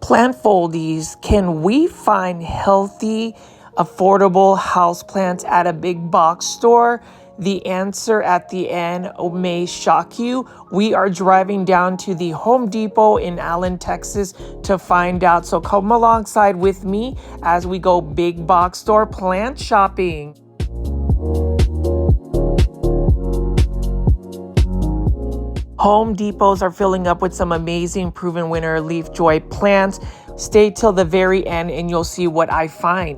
Plant Foldies, can we find healthy, affordable houseplants at a big box store? The answer at the end may shock you. We are driving down to the Home Depot in Allen, Texas to find out. So come alongside with me as we go big box store plant shopping. Home Depots are filling up with some amazing Proven Winner Leafjoy plants. Stay till the very end and you'll see what I find.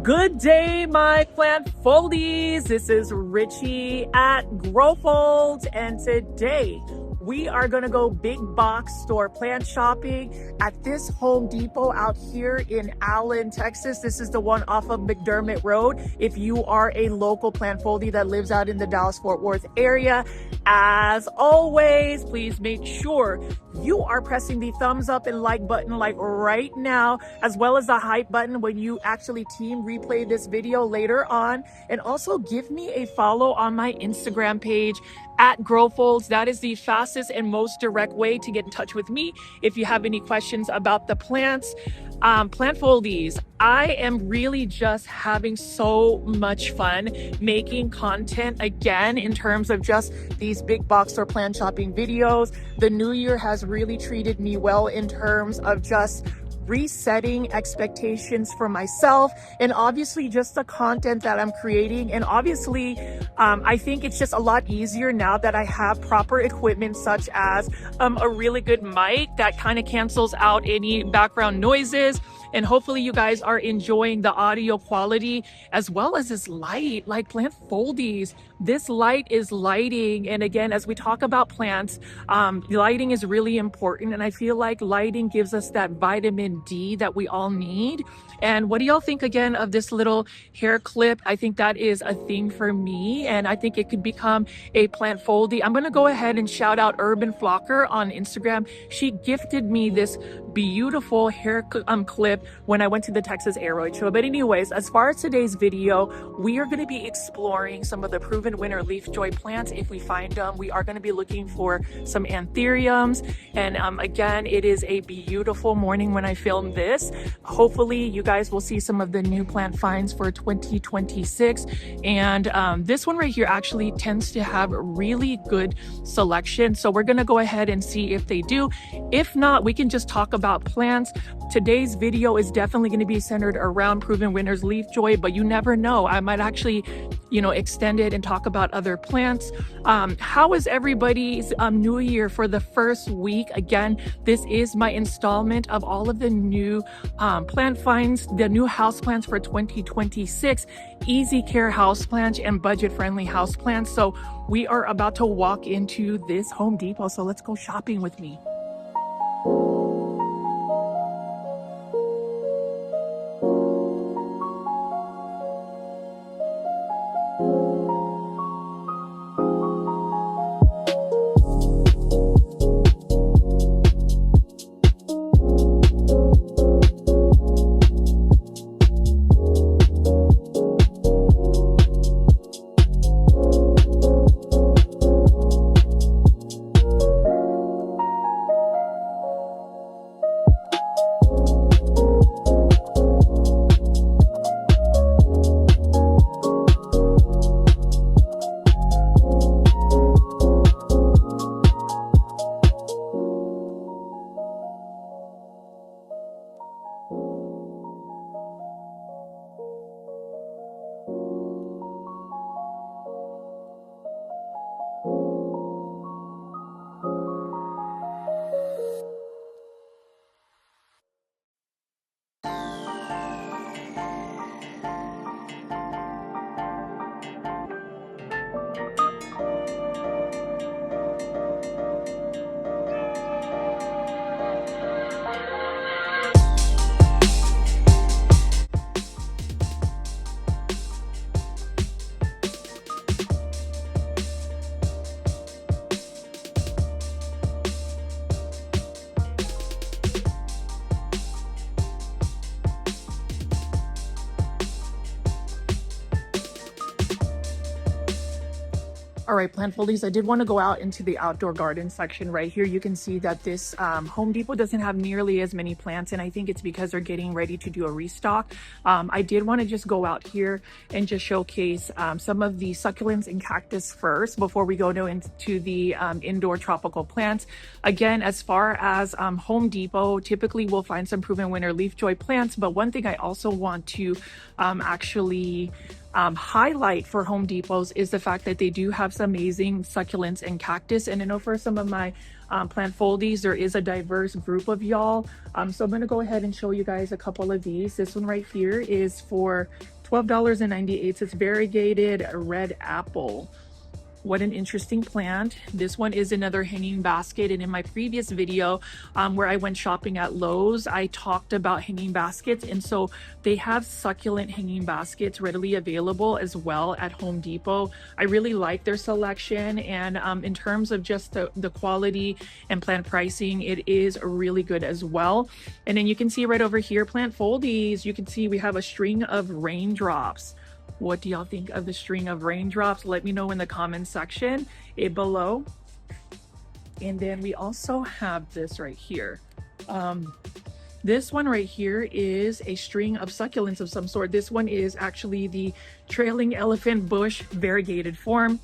Good day, my Plant Foldies. This is Richie at Growfold, and today we are going to go big box store plant shopping at this Home Depot out here in Allen, Texas. This is the one off of McDermott Road. If you are a local Plant Foldie that lives out in the Dallas-Fort Worth area, as always, please make sure you are pressing the thumbs up and like button like right now, as well as the hype button when you actually team replay this video later on. And also give me a follow on my Instagram page at Growfolds. That is the fastest and most direct way to get in touch with me if you have any questions about the plants. Plant Foldies, I am really just having so much fun making content again in terms of just these big box or plant shopping videos. The new year has really treated me well in terms of just resetting expectations for myself and obviously just the content that I'm creating. And obviously, I think it's just a lot easier now that I have proper equipment such as a really good mic that kind of cancels out any background noises. And hopefully you guys are enjoying the audio quality as well as this light, like Plant Foldies. This light is lighting. And again, as we talk about plants, lighting is really important. And I feel like lighting gives us that vitamin D that we all need. And what do y'all think again of this little hair clip? I think that is a thing for me. And I think it could become a Plant Foldie. I'm going to go ahead and shout out Urban Flocker on Instagram. She gifted me this beautiful hair clip when I went to the Texas Aeroid Show. But anyways, as far as today's video, we are going to be exploring some of the Proven Winner Leafjoy plants. If we find them, we are going to be looking for some Anthuriums. And again, it is a beautiful morning when I film this. Hopefully you guys will see some of the new plant finds for 2026. And this one right here actually tends to have really good selection. So we're going to go ahead and see if they do. If not, we can just talk about plants. Today's video is definitely going to be centered around Proven Winners Leafjoy, but you never know. I might actually, extend it and talk about other plants. How is everybody's new year for the first week? Again, this is my installment of all of the new plant finds, the new houseplants for 2026, easy care houseplants and budget-friendly houseplants. So we are about to walk into this Home Depot. So let's go shopping with me. All right, Plant Foldies, I did want to go out into the outdoor garden section right here. You can see that this Home Depot doesn't have nearly as many plants, and I think it's because they're getting ready to do a restock. I did want to just go out here and just showcase some of the succulents and cactus first before we go into the indoor tropical plants. Again, as far as Home Depot, typically we'll find some Proven Winner Leafjoy plants, but one thing I also want to actually highlight for Home Depots is the fact that they do have some amazing succulents and cactus. And I know for some of my Plant Foldies, there is a diverse group of y'all. So I'm going to go ahead and show you guys a couple of these. This one right here is for $12.98. It's variegated red apple. What an interesting plant. This one is another hanging basket, and in my previous video where I went shopping at Lowe's, I talked about hanging baskets, and so they have succulent hanging baskets readily available as well at Home Depot. I really like their selection, and in terms of just the quality and plant pricing, it is really good as well. And then you can see right over here, Plant Foldies, you can see we have a string of raindrops. What do y'all think of the string of raindrops? Let me know in the comments section below. And then we also have this right here. This one right here is a string of succulents of some sort. This one is actually the trailing elephant bush variegated form.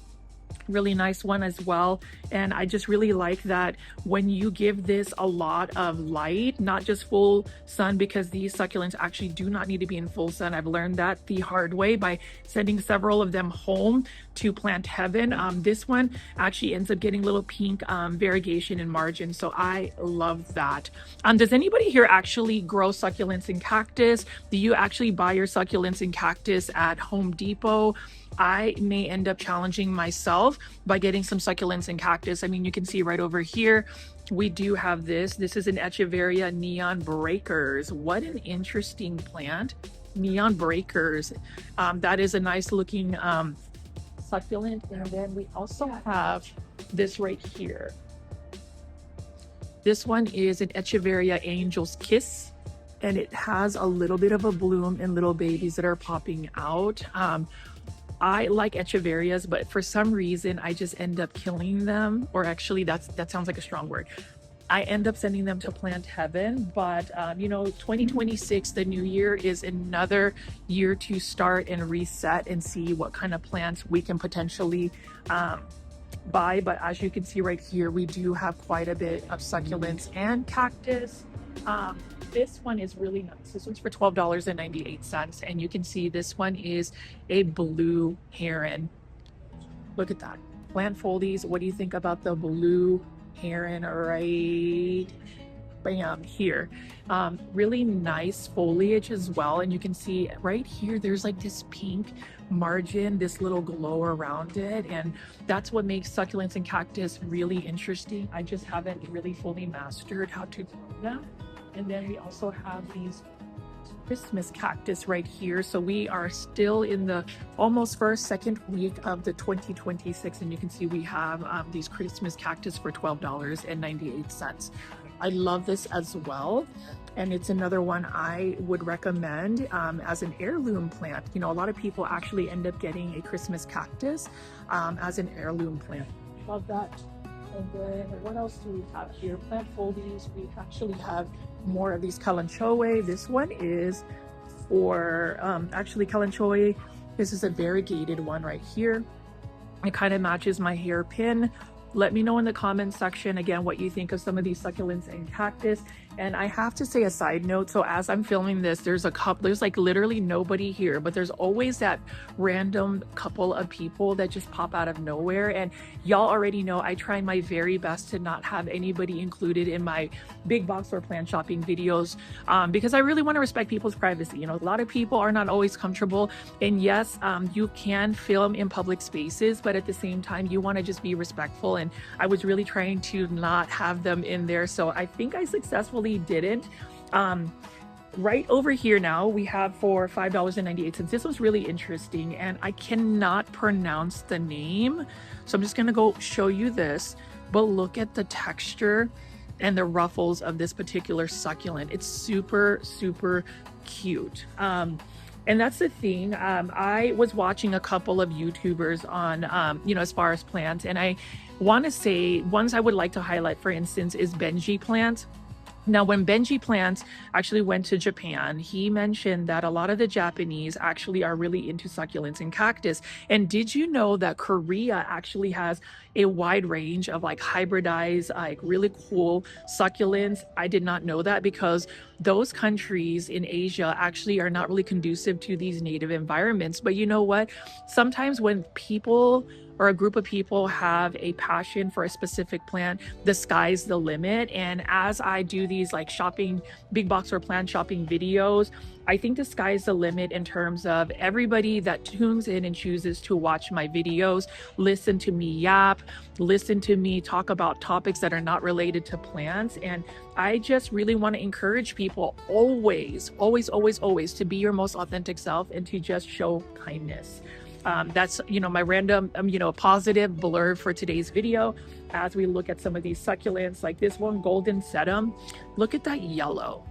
Really nice one as well. And I just really like that when you give this a lot of light, not just full sun, because these succulents actually do not need to be in full sun. I've learned that the hard way by sending several of them home to Plant Heaven. This one actually ends up getting little pink variegation in margin, so I love that. Does anybody here actually grow succulents and cactus? Do you actually buy your succulents and cactus at Home Depot? I may end up challenging myself by getting some succulents and cactus. I mean, you can see right over here, we do have this. This is an Echeveria Neon Breakers. What an interesting plant. Neon Breakers. That is a nice looking succulent. And then we also have this right here. This one is an Echeveria Angel's Kiss, and it has a little bit of a bloom and little babies that are popping out. I like Echeverias, but for some reason I just end up killing them, or actually that sounds like a strong word. I end up sending them to Plant Heaven, but you know, 2026, the new year, is another year to start and reset and see what kind of plants we can potentially buy. But as you can see right here, we do have quite a bit of succulents and cactus. This one is really nice. This one's for $12.98, and you can see this one is a blue heron. Look at that. Plant Foldies, what do you think about the blue heron right bam here? Really nice foliage as well, and you can see right here there's like this pink margin, this little glow around it, and that's what makes succulents and cactus really interesting. I just haven't really fully mastered how to grow them. And then we also have these Christmas cactus right here. So we are still in the almost second week of the 2026, and you can see we have these Christmas cactus for $12.98. I love this as well, and it's another one I would recommend as an heirloom plant. You know, a lot of people actually end up getting a Christmas cactus as an heirloom plant. Love that. And then what else do we have here? Plant Foldies, we actually have more of these Kalanchoe. This one is for actually Kalanchoe. This is a variegated one right here. It kind of matches my hairpin. Let me know in the comments section again what you think of some of these succulents and cactus. And I have to say a side note, so as I'm filming this, there's like literally nobody here, but there's always that random couple of people that just pop out of nowhere. And y'all already know I try my very best to not have anybody included in my big box or plant shopping videos because I really want to respect people's privacy. You know, a lot of people are not always comfortable, and yes, you can film in public spaces, but at the same time you want to just be respectful, and I was really trying to not have them in there, so I think I successfully didn't. Right over here now we have for $5.98. This was really interesting, and I cannot pronounce the name, so I'm just gonna go show you this, but look at the texture and the ruffles of this particular succulent. It's super cute. And that's the thing. I was watching a couple of YouTubers on, as far as plants, and I want to say ones I would like to highlight, for instance, is Benji Plant. Now, when Benji Plant actually went to Japan, he mentioned that a lot of the Japanese actually are really into succulents and cactus. And did you know that Korea actually has a wide range of like hybridized, like really cool succulents? I did not know that because those countries in Asia actually are not really conducive to these native environments. But you know what? Sometimes when people or a group of people have a passion for a specific plant, the sky's the limit. And as I do these like shopping, big box or plant shopping videos, I think the sky's the limit in terms of everybody that tunes in and chooses to watch my videos, listen to me yap, listen to me talk about topics that are not related to plants. And I just really want to encourage people always, always, always, always to be your most authentic self and to just show kindness. That's, my random, positive blurb for today's video as we look at some of these succulents like this one, Golden Sedum. Look at that yellow.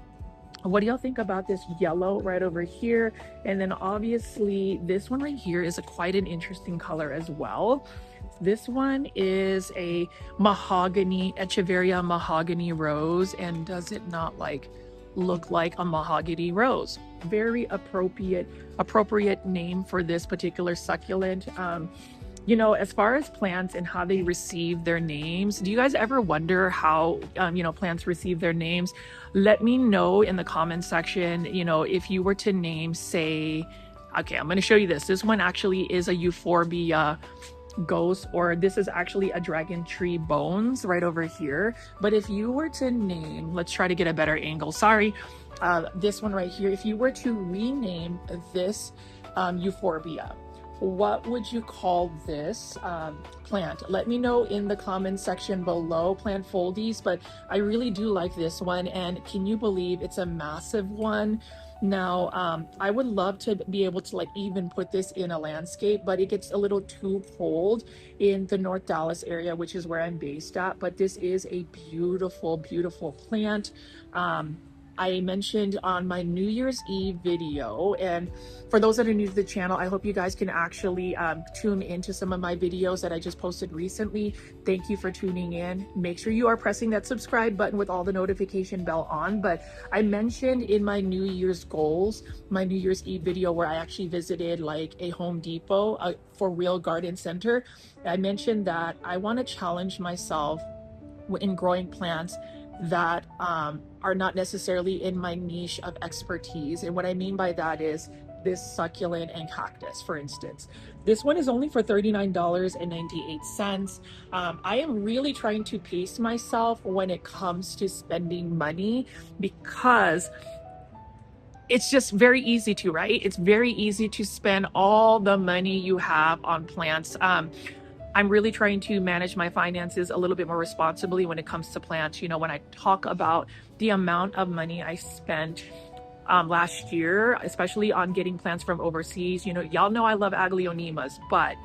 What do y'all think about this yellow right over here? And then obviously this one right here is quite an interesting color as well. This one is a mahogany, Echeveria mahogany rose. And does it not look like a mahogany rose? Very appropriate name for this particular succulent. As far as plants and how they receive their names, do you guys ever wonder how, plants receive their names? Let me know in the comment section, if you were to name, say, okay, I'm going to show you this. This one actually is a Euphorbia ghost, or this is actually a dragon tree bones right over here. But if you were to name, let's try to get a better angle. Sorry. This one right here, if you were to rename this Euphorbia, what would you call this plant? Let me know in the comment section below, Plant Foldies, but I really do like this one. And can you believe it's a massive one? Now, I would love to be able to even put this in a landscape, but it gets a little too cold in the North Dallas area, which is where I'm based at. But this is a beautiful, beautiful plant. I mentioned on my New Year's Eve video, and for those that are new to the channel, I hope you guys can actually tune into some of my videos that I just posted recently. Thank you for tuning in. Make sure you are pressing that subscribe button with all the notification bell on. But I mentioned in my New Year's goals, my New Year's Eve video where I actually visited like a Home Depot, for real garden center. I mentioned that I want to challenge myself in growing plants that are not necessarily in my niche of expertise. And what I mean by that is this succulent and cactus, for instance. This one is only for $39.98. I am really trying to pace myself when it comes to spending money, because it's just very easy to, right? It's very easy to spend all the money you have on plants. I'm really trying to manage my finances a little bit more responsibly when it comes to plants. When I talk about the amount of money I spent last year, especially on getting plants from overseas, y'all know I love Aglaonemas, but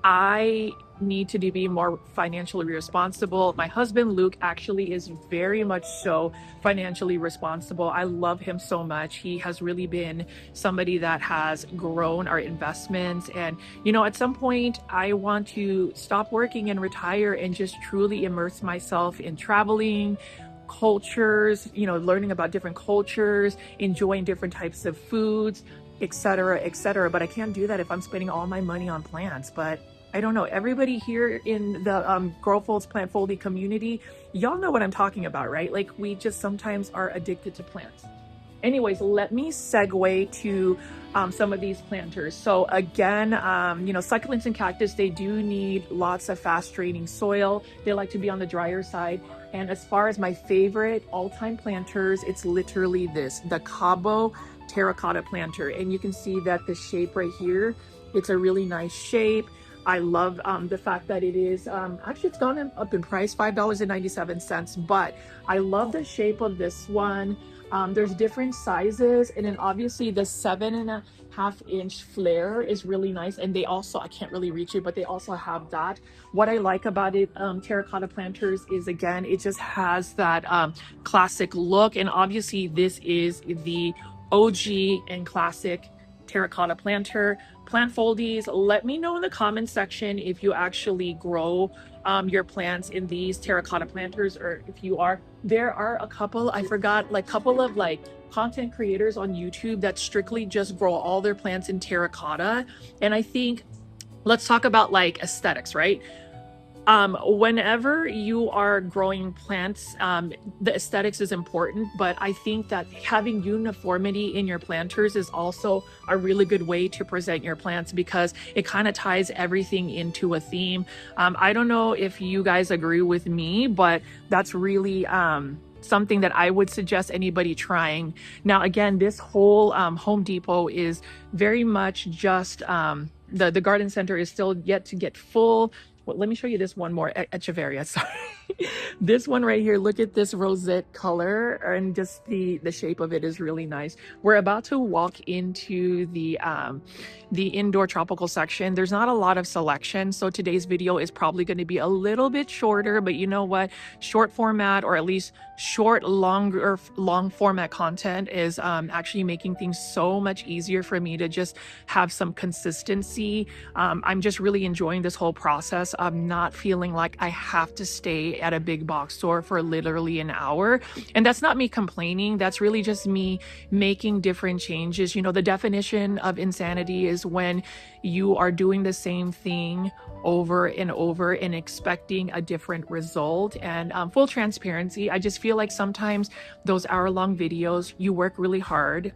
I need to be more financially responsible. My husband, Luke, actually is very much so financially responsible. I love him so much. He has really been somebody that has grown our investments. And, at some point I want to stop working and retire and just truly immerse myself in traveling, cultures, learning about different cultures, enjoying different types of foods, etc., etc. But I can't do that if I'm spending all my money on plants. But I don't know, everybody here in the Girl Folds Plant Foldie community, y'all know what I'm talking about, right? Like, we just sometimes are addicted to plants. Anyways, let me segue to some of these planters. So again, succulents and cactus, they do need lots of fast draining soil. They like to be on the drier side. And as far as my favorite all-time planters, it's literally this, the Cabo terracotta planter. And you can see that the shape right here, it's a really nice shape. I love the fact that it is, actually it's gone up in price, $5.97, but I love the shape of this one. There's different sizes, and then obviously the 7.5-inch flare is really nice. And they also, I can't really reach it, but they also have that. What I like about it, terracotta planters, is again, it just has that classic look. And obviously this is the OG and classic terracotta planter. Plant Foldies, let me know in the comment section if you actually grow your plants in these terracotta planters, or if you are. There are a couple, I forgot, like couple of like content creators on YouTube that strictly just grow all their plants in terracotta. And I think, let's talk about like aesthetics, right? Whenever you are growing plants, the aesthetics is important, but I think that having uniformity in your planters is also a really good way to present your plants, because it kind of ties everything into a theme. I don't know if you guys agree with me, but that's really something that I would suggest anybody trying. Now, again, this whole Home Depot is very much just the garden center is still yet to get full. Well, let me show you this one more Echeveria. Sorry. This one right here, look at this rosette color, and just the shape of it is really nice. We're about to walk into the indoor tropical section. There's not a lot of selection, so today's video is probably going to be a little bit shorter, but you know what? Short format, or at least long format content is actually making things so much easier for me to just have some consistency. I'm just really enjoying this whole process of not feeling like I have to stay at a big box store for literally an hour. And that's not me complaining. That's really just me making different changes. You know, the definition of insanity is when you are doing the same thing over and over and expecting a different result. And full transparency, I just feel like sometimes those hour-long videos, you work really hard.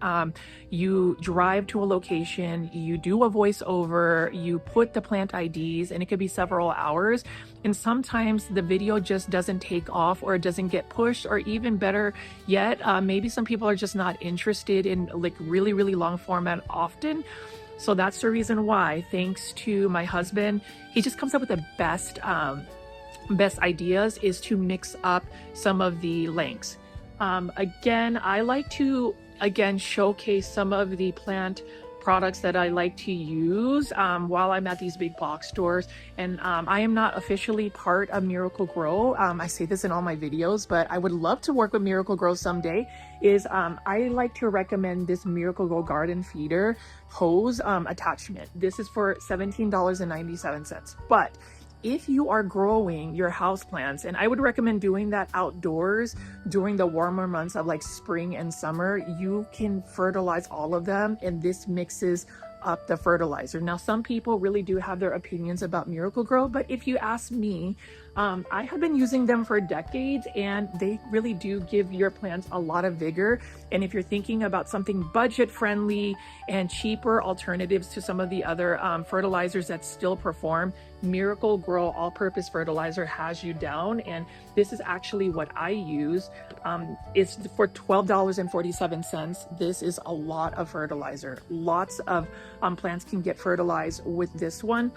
You drive to a location, you do a voiceover, you put the plant IDs, and it could be several hours. And sometimes the video just doesn't take off, or it doesn't get pushed, or even better yet, maybe some people are just not interested in like really, really long format often. So that's the reason why, thanks to my husband, he just comes up with the best ideas, is to mix up some of the lengths. Again, I like to showcase some of the plant products that I like to use while I'm at these big box stores. And I am not officially part of Miracle Grow. I say this in all my videos, but I would love to work with Miracle Grow someday. I like to recommend this Miracle Grow garden feeder hose attachment. This is for $17.97. But if you are growing your houseplants, and I would recommend doing that outdoors during the warmer months of like spring and summer, you can fertilize all of them, and this mixes up the fertilizer. Now, some people really do have their opinions about Miracle Grow, but if you ask me, I have been using them for decades, and they really do give your plants a lot of vigor. And if you're thinking about something budget friendly and cheaper alternatives to some of the other fertilizers that still perform, Miracle Grow all-purpose fertilizer has you down. And this is actually what I use. It's for $12.47. This is a lot of fertilizer. Lots of plants can get fertilized with this one.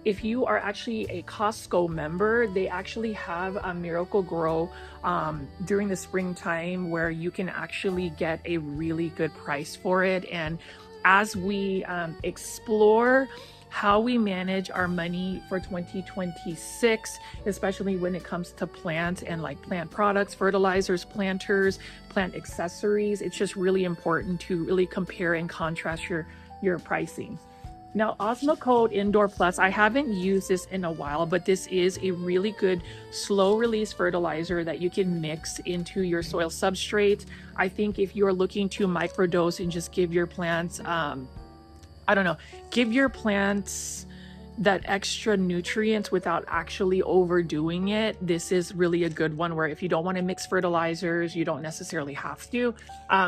If you are actually a Costco member, they actually have a Miracle Grow during the springtime where you can actually get a really good price for it. And as we explore how we manage our money for 2026, especially when it comes to plants and like plant products, fertilizers, planters, plant accessories, it's just really important to really compare and contrast your pricing. Now, Osmocote Indoor Plus, I haven't used this in a while, but this is a really good slow release fertilizer that you can mix into your soil substrate. I think if you're looking to microdose and just give your plants, give your plants that extra nutrients without actually overdoing it, this is really a good one, where if you don't want to mix fertilizers, you don't necessarily have to.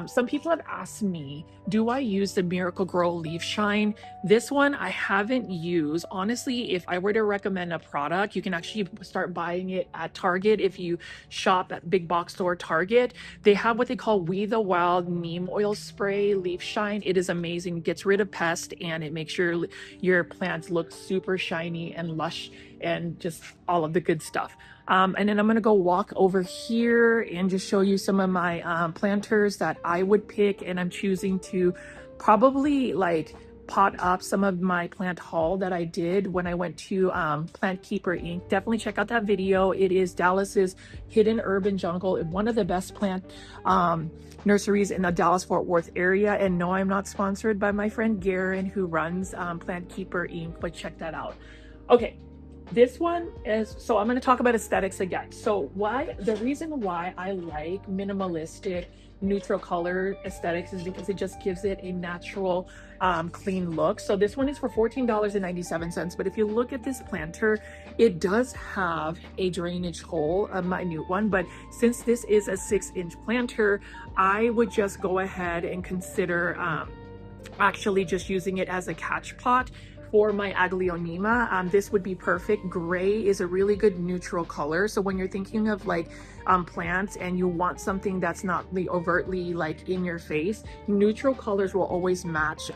Some people have asked me, do I use the Miracle Grow Leaf Shine? This one I haven't used. Honestly, if I were to recommend a product, you can actually start buying it at Target. If you shop at big box store Target, they have what they call We the Wild Neem Oil Spray Leaf Shine. It is amazing. It gets rid of pests, and it makes your plants look super shiny and lush and just all of the good stuff. And then I'm gonna go walk over here and just show you some of my planters that I would pick, and I'm choosing to probably like pot up some of my plant haul that I did when I went to Plant Keeper Inc. Definitely check out that video. It is Dallas's hidden urban jungle, one of the best plant nurseries in the Dallas-Fort Worth area. And no, I'm not sponsored by my friend Garen, who runs Plant Keeper Inc., but check that out. Okay, this one is, so I'm going to talk about aesthetics again. So the reason why I like minimalistic neutral color aesthetics is because it just gives it a natural clean look. So this one is for $14.97, but if you look at this planter, it does have a drainage hole, a minute one, but since this is a 6-inch planter, I would just go ahead and consider actually just using it as a catch pot for my aglaonema. This would be perfect. Gray is a really good neutral color. So when you're thinking of like plants and you want something that's not overtly like in your face, neutral colors will always match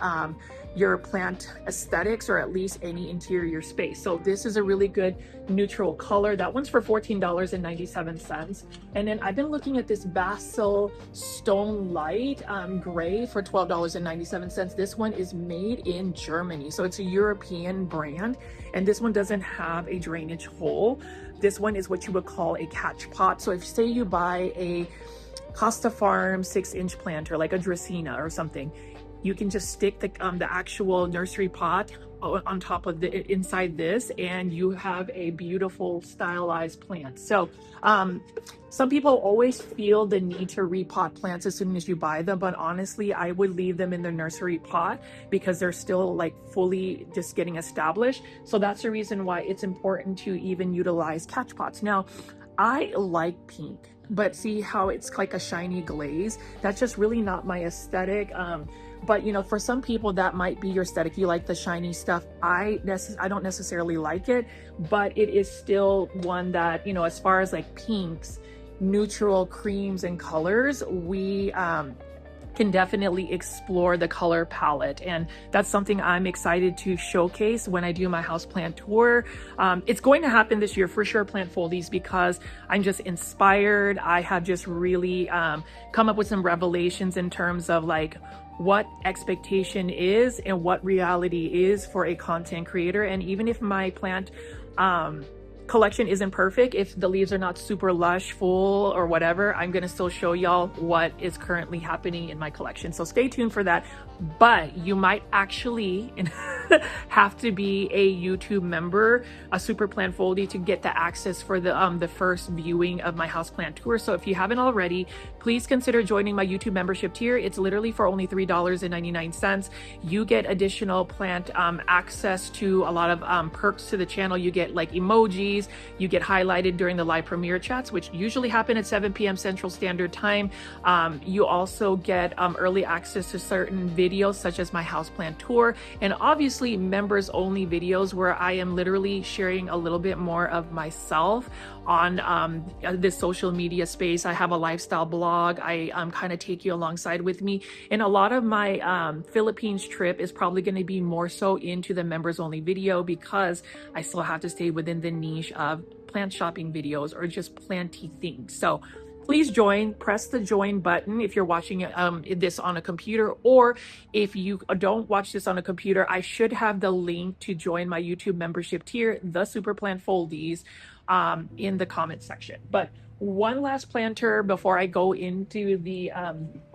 your plant aesthetics, or at least any interior space. So this is a really good neutral color. That one's for $14.97. And then I've been looking at this Basil Stone Light gray for $12.97. This one is made in Germany, so it's a European brand, and this one doesn't have a drainage hole. This one is what you would call a catch pot. So if say you buy a Costa Farm 6-inch planter like a Dracaena or something, you can just stick the actual nursery pot on top of the inside this, and you have a beautiful stylized plant. So some people always feel the need to repot plants as soon as you buy them, but honestly I would leave them in the nursery pot because they're still like fully just getting established. So that's the reason why it's important to even utilize catch pots. Now I like pink, but see how it's like a shiny glaze? That's just really not my aesthetic. But you know, for some people that might be your aesthetic. You like the shiny stuff. I don't necessarily like it, but it is still one that, you know, as far as like pinks, neutral creams and colors, we can definitely explore the color palette, and that's something I'm excited to showcase when I do my houseplant tour. It's going to happen this year for sure, Plant Foldies, because I'm just inspired. I have just really come up with some revelations in terms of like what expectation is and what reality is for a content creator. And even if my plant collection isn't perfect, if the leaves are not super lush, full, or whatever, I'm gonna still show y'all what is currently happening in my collection. So stay tuned for that. But you might actually have to be a YouTube member, a Super Plant Foldie, to get the access for the first viewing of my houseplant tour. So if you haven't already, please consider joining my YouTube membership tier. It's literally for only $3.99. You get additional plant access to a lot of perks to the channel. You get like emojis, you get highlighted during the live premiere chats, which usually happen at 7 p.m. Central Standard Time. You also get early access to certain videos such as my houseplant tour, and obviously members only videos where I am literally sharing a little bit more of myself on this social media space. I have a lifestyle blog. I kind of take you alongside with me, and a lot of my Philippines trip is probably going to be more so into the members only video, because I still have to stay within the niche of plant shopping videos or just planty things. So please join. Press the join button if you're watching this on a computer, or if you don't watch this on a computer, I should have the link to join my YouTube membership tier, the Super Plant Foldies, in the comment section. But one last planter before I go into the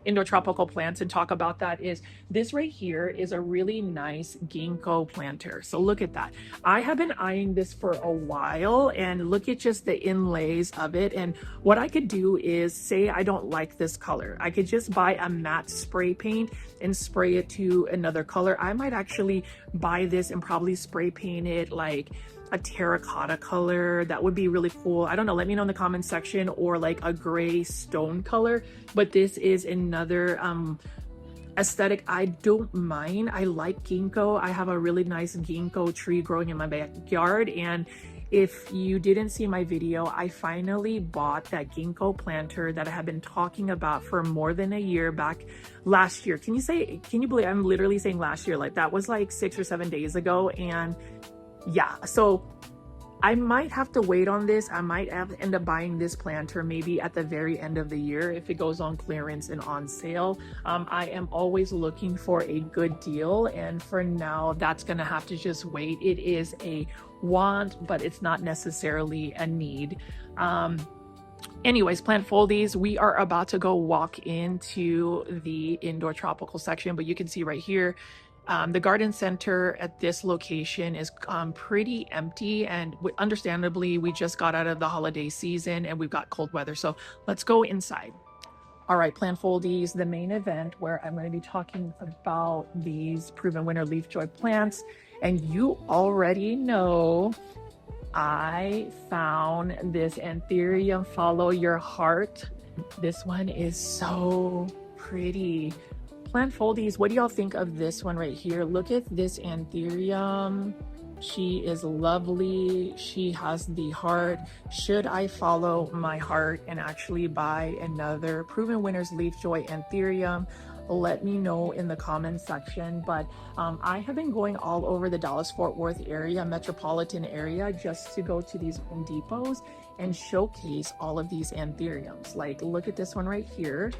indoor tropical plants and talk about that is this right here is a really nice ginkgo planter. So look at that. I have been eyeing this for a while, and look at just the inlays of it. And what I could do is, say I don't like this color, I could just buy a matte spray paint and spray it to another color. I might actually buy this and probably spray paint it like a terracotta color. That would be really cool. I don't know, let me know in the comment section, or like a gray stone color. But this is another aesthetic I don't mind. I like ginkgo. I have a really nice ginkgo tree growing in my backyard, and if you didn't see my video, I finally bought that ginkgo planter that I have been talking about for more than a year, back last year. Can you believe I'm literally saying last year? Like that was like 6 or 7 days ago. And yeah, so I might have to wait on this. I might end up buying this planter maybe at the very end of the year if it goes on clearance and on sale. I am always looking for a good deal, and for now that's gonna have to just wait. It is a want, but it's not necessarily a need. Anyways, Plant Foldies, we are about to go walk into the indoor tropical section, but you can see right here, the garden center at this location is pretty empty, and understandably, we just got out of the holiday season and we've got cold weather. So let's go inside. All right, Plant Foldies, the main event where I'm going to be talking about these Proven Winner Leafjoy plants. And you already know I found this Anthurium Follow Your Heart. This one is so pretty. Plant Foldies, what do y'all think of this one right here? Look at this Anthurium. She is lovely. She has the heart. Should I follow my heart and actually buy another Proven Winners Leafjoy Anthurium? Let me know in the comments section. But I have been going all over the Dallas-Fort Worth area, metropolitan area, just to go to these Home Depots and showcase all of these Anthuriums. Like, look at this one right here.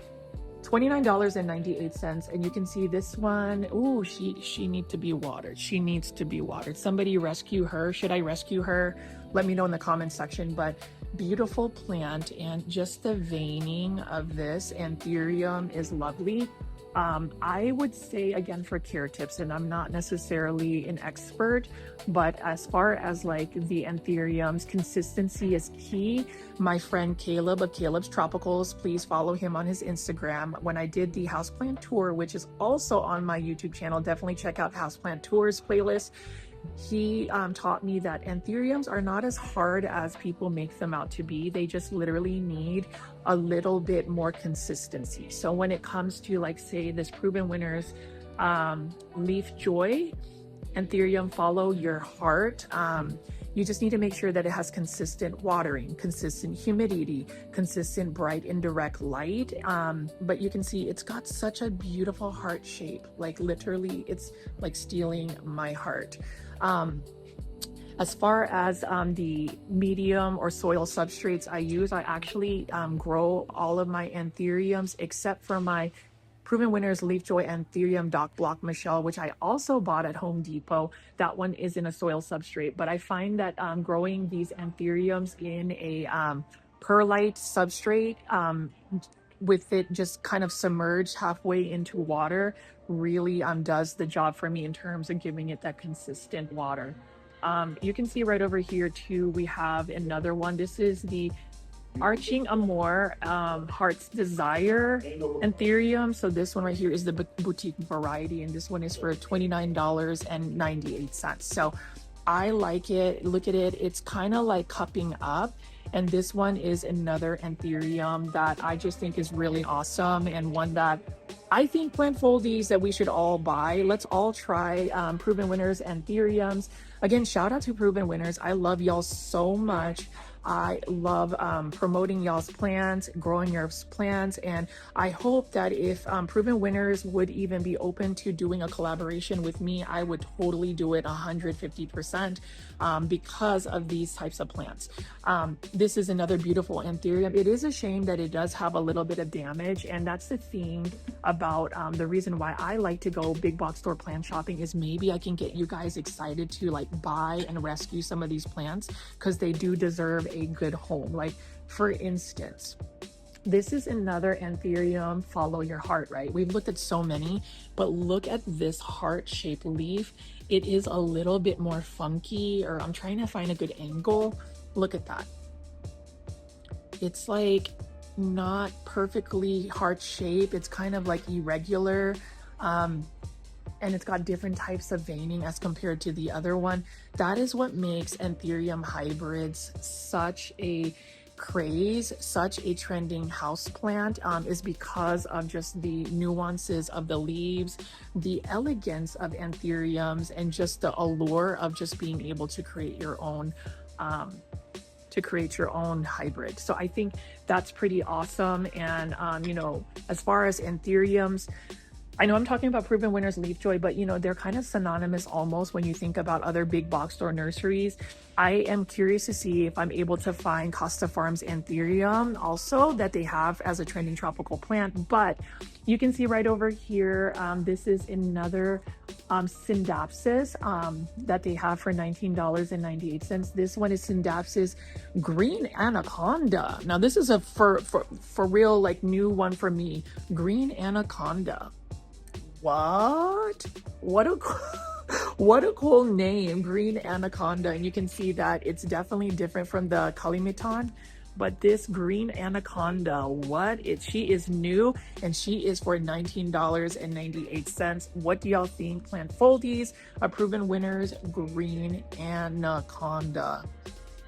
$29.98, and you can see this one. Ooh, she needs to be watered. She needs to be watered. Somebody rescue her. Should I rescue her? Let me know in the comments section. But beautiful plant, and just the veining of this Anthurium is lovely. I would say, again, for care tips, and I'm not necessarily an expert, but as far as like the Anthuriums, consistency is key. My friend Caleb of Caleb's Tropicals, please follow him on his Instagram. When I did the houseplant tour, which is also on my YouTube channel, definitely check out Houseplant Tours playlist. He taught me that Anthuriums are not as hard as people make them out to be. They just literally need a little bit more consistency. So when it comes to, like, say, this Proven Winners Leafjoy Anthurium Follow Your Heart, you just need to make sure that it has consistent watering, consistent humidity, consistent bright and direct light. But you can see it's got such a beautiful heart shape. Like, literally, it's like stealing my heart. As far as the medium or soil substrates I use, I actually grow all of my Anthuriums except for my Proven Winners Leafjoy Anthurium Dock Block Michelle, which I also bought at Home Depot. That one is in a soil substrate, but I find that growing these Anthuriums in a perlite substrate with it just kind of submerged halfway into water really does the job for me in terms of giving it that consistent water. You can see right over here too, we have another one. This is the Arching Amour Heart's Desire Anthurium. So this one right here is the boutique variety, and this one is for $29.98. So I like it. Look at it. It's kind of like cupping up. And this one is another Anthurium that I just think is really awesome, and one that I think, Plant Foldies, that we should all buy. Let's all try Proven Winners Anthuriums. Again, shout out to Proven Winners. I love y'all so much. I love promoting y'all's plants, growing your plants, and I hope that if Proven Winners would even be open to doing a collaboration with me, I would totally do it 150% because of these types of plants. This is another beautiful Anthurium. It is a shame that it does have a little bit of damage, and that's the thing about the reason why I like to go big box store plant shopping, is maybe I can get you guys excited to like buy and rescue some of these plants, because they do deserve a good home. Like, for instance, this is another Anthurium Follow Your Heart, right? We've looked at so many, but look at this heart-shaped leaf. It is a little bit more funky, or I'm trying to find a good angle. Look at that. It's like not perfectly heart shape. It's kind of like irregular. And it's got different types of veining as compared to the other one. That is what makes Anthurium hybrids such a craze, such a trending house plant, is because of just the nuances of the leaves, the elegance of Anthuriums, and just the allure of just being able to create your own hybrid. So I think that's pretty awesome. And you know, as far as Anthuriums, I know I'm talking about Proven Winners Leafjoy, but you know, they're kind of synonymous almost when you think about other big box store nurseries. I am curious to see if I'm able to find Costa Farms Anthurium also that they have as a trending tropical plant. But you can see right over here, this is another Syndapsis that they have for $19.98. This one is Syndapsis Green Anaconda. Now this is a for real like new one for me. Green Anaconda. What? What a what a cool name, Green Anaconda. And you can see that it's definitely different from the Kalimantan, but this Green Anaconda, she is new and she is for $19.98. What do y'all think? Plant Foldies, a Proven Winners Green Anaconda.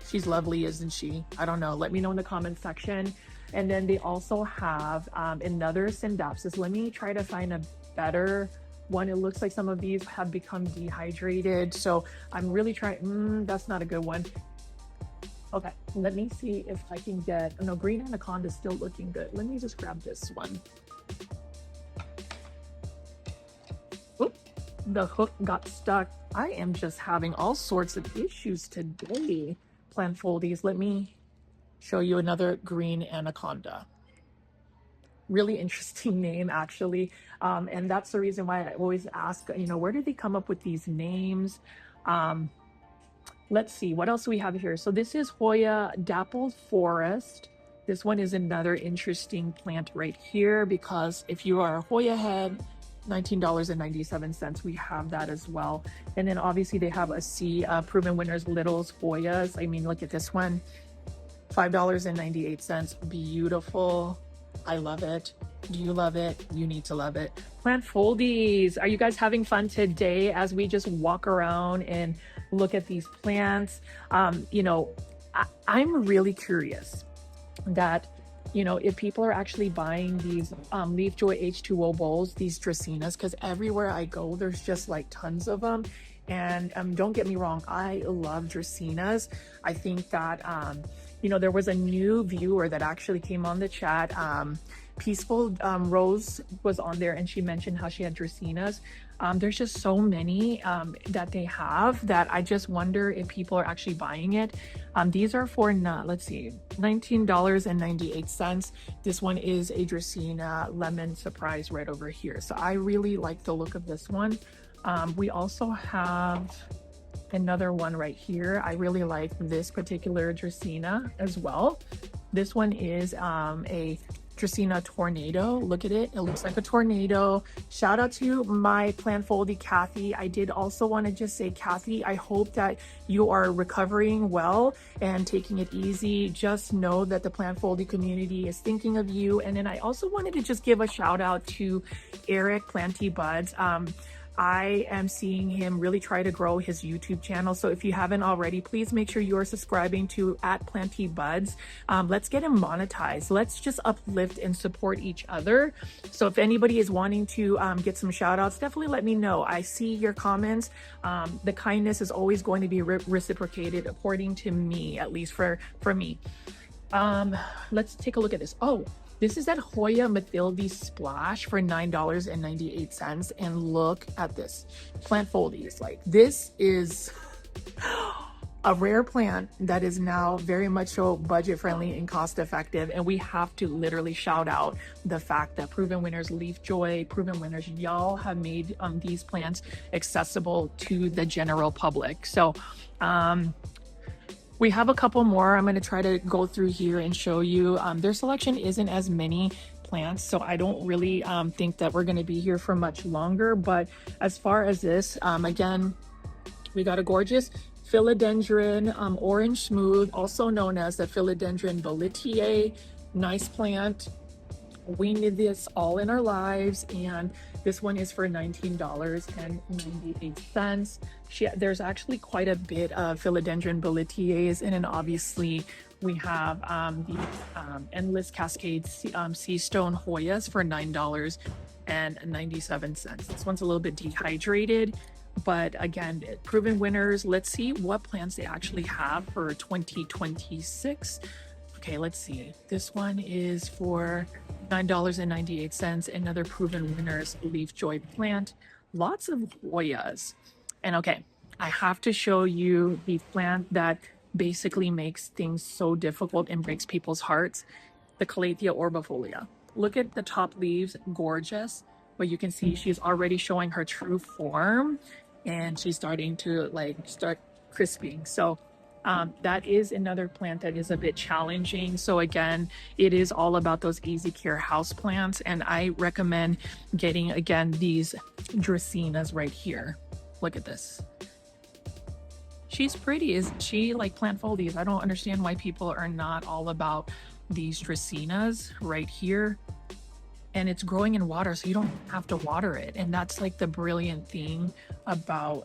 She's lovely, isn't she? I don't know. Let me know in the comment section. And then they also have another Syndapsis. Let me try to find a better one. It looks like some of these have become dehydrated, so I'm really trying. That's not a good one. Okay, let me see if I can get, no, Green Anaconda is still looking good. Let me just grab this one. Oop, the hook got stuck. I am just having all sorts of issues today. Plant Foldies. Let me show you another Green Anaconda. Really interesting name, actually. And that's the reason why I always ask, you know, where did they come up with these names? Let's see, what else do we have here? So this is Hoya Dappled Forest. This one is another interesting plant right here, because if you are a Hoya head, $19.97, we have that as well. And then obviously they have a C, Proven Winners Littles Hoyas. I mean, look at this one, $5.98. Beautiful. I love it. Do you love it? You need to love it. Plant Foldies. Are you guys having fun today as we just walk around and look at these plants? You know, I'm really curious that, you know, if people are actually buying these Leafjoy H2O bowls, these Dracaenas, because everywhere I go, there's just like tons of them. And don't get me wrong, I love Dracaenas. I think that, you know, there was a new viewer that actually came on the chat. Peaceful Rose was on there and she mentioned how she had Dracaenas. There's just so many that they have that I just wonder if people are actually buying it. These are for, let's see, $19.98. This one is a Dracaena Lemon Surprise right over here. So I really like the look of this one. We also have another one right here. I really like this particular Dracaena as well. This one is a Dracaena Tornado. Look at it. It looks like a tornado. Shout out to my Plant Foldie, Kathy. I did also want to just say, Kathy, I hope that you are recovering well and taking it easy. Just know that the Plant Foldie community is thinking of you. And then I also wanted to just give a shout out to Eric Planty Buds. I am seeing him really try to grow his YouTube channel. So if you haven't already, please make sure you are subscribing to @PlantyBuds. Let's get him monetized. Let's just uplift and support each other. So if anybody is wanting to get some shout outs, definitely let me know. I see your comments. The kindness is always going to be reciprocated according to me, at least for me. Let's take a look at this. Oh, this is that Hoya Mathilde Splash for $9.98. And look at this. Plant Foldies. Like, this is a rare plant that is now very much so budget friendly and cost effective. And we have to literally shout out the fact that Proven Winners Leafjoy, Proven Winners, y'all have made these plants accessible to the general public. So, we have a couple more. I'm going to try to go through here and show you. Their selection isn't as many plants, so I don't really think that we're going to be here for much longer. But as far as this, again, we got a gorgeous philodendron orange smooth, also known as the philodendron boletier. Nice plant. We need this all in our lives, and this one is for $19.98. There's actually quite a bit of philodendron boletiers, and then obviously we have the Endless Cascade Sea Stone Hoyas for $9.97. This one's a little bit dehydrated, but again, Proven Winners. Let's see what plants they actually have for 2026. Okay, let's see. This one is for $9.98, another Proven Winners Leafjoy plant. Lots of Hoyas. And okay, I have to show you the plant that basically makes things so difficult and breaks people's hearts, the Calathea orbifolia. Look at the top leaves, gorgeous, but you can see she's already showing her true form and she's starting to start crisping. So that is another plant that is a bit challenging. So again, it is all about those easy care house plants, and I recommend getting again these Dracaenas right here. Look at this. She's pretty, isn't she? Like Plant Foldies. I don't understand why people are not all about these Dracaenas right here. And it's growing in water, so you don't have to water it. And that's like the brilliant thing about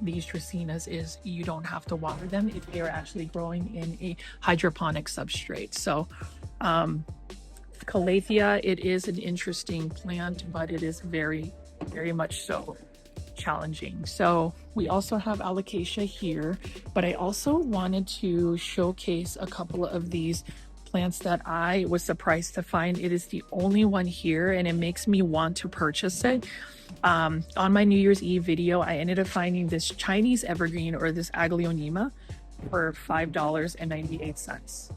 these Dracaenas, is you don't have to water them if they are actually growing in a hydroponic substrate. So Calathea, it is an interesting plant, but it is very, very much so challenging. So we also have alocasia here, but I also wanted to showcase a couple of these plants that I was surprised to find. It is the only one here, and it makes me want to purchase it. On my New Year's Eve video, I ended up finding this Chinese evergreen, or this Aglaonema, for $5.98.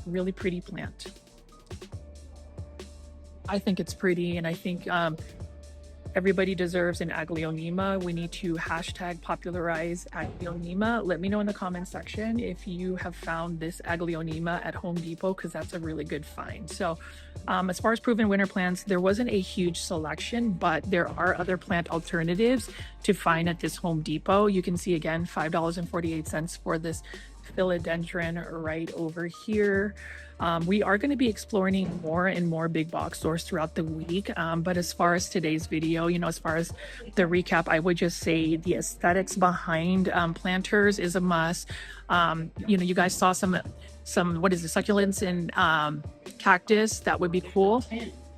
Really pretty plant. I think it's pretty, and I think everybody deserves an Aglaonema. We need to hashtag popularize Aglaonema. Let me know in the comment section if you have found this Aglaonema at Home Depot, because that's a really good find. So as far as Proven Winner plants, there wasn't a huge selection, but there are other plant alternatives to find at this Home Depot. You can see again, $5.48 for this philodendron right over here. We are going to be exploring more and more big box stores throughout the week. But as far as today's video, as far as the recap, I would just say the aesthetics behind planters is a must. You guys saw some what is it, succulents and cactus. That would be cool.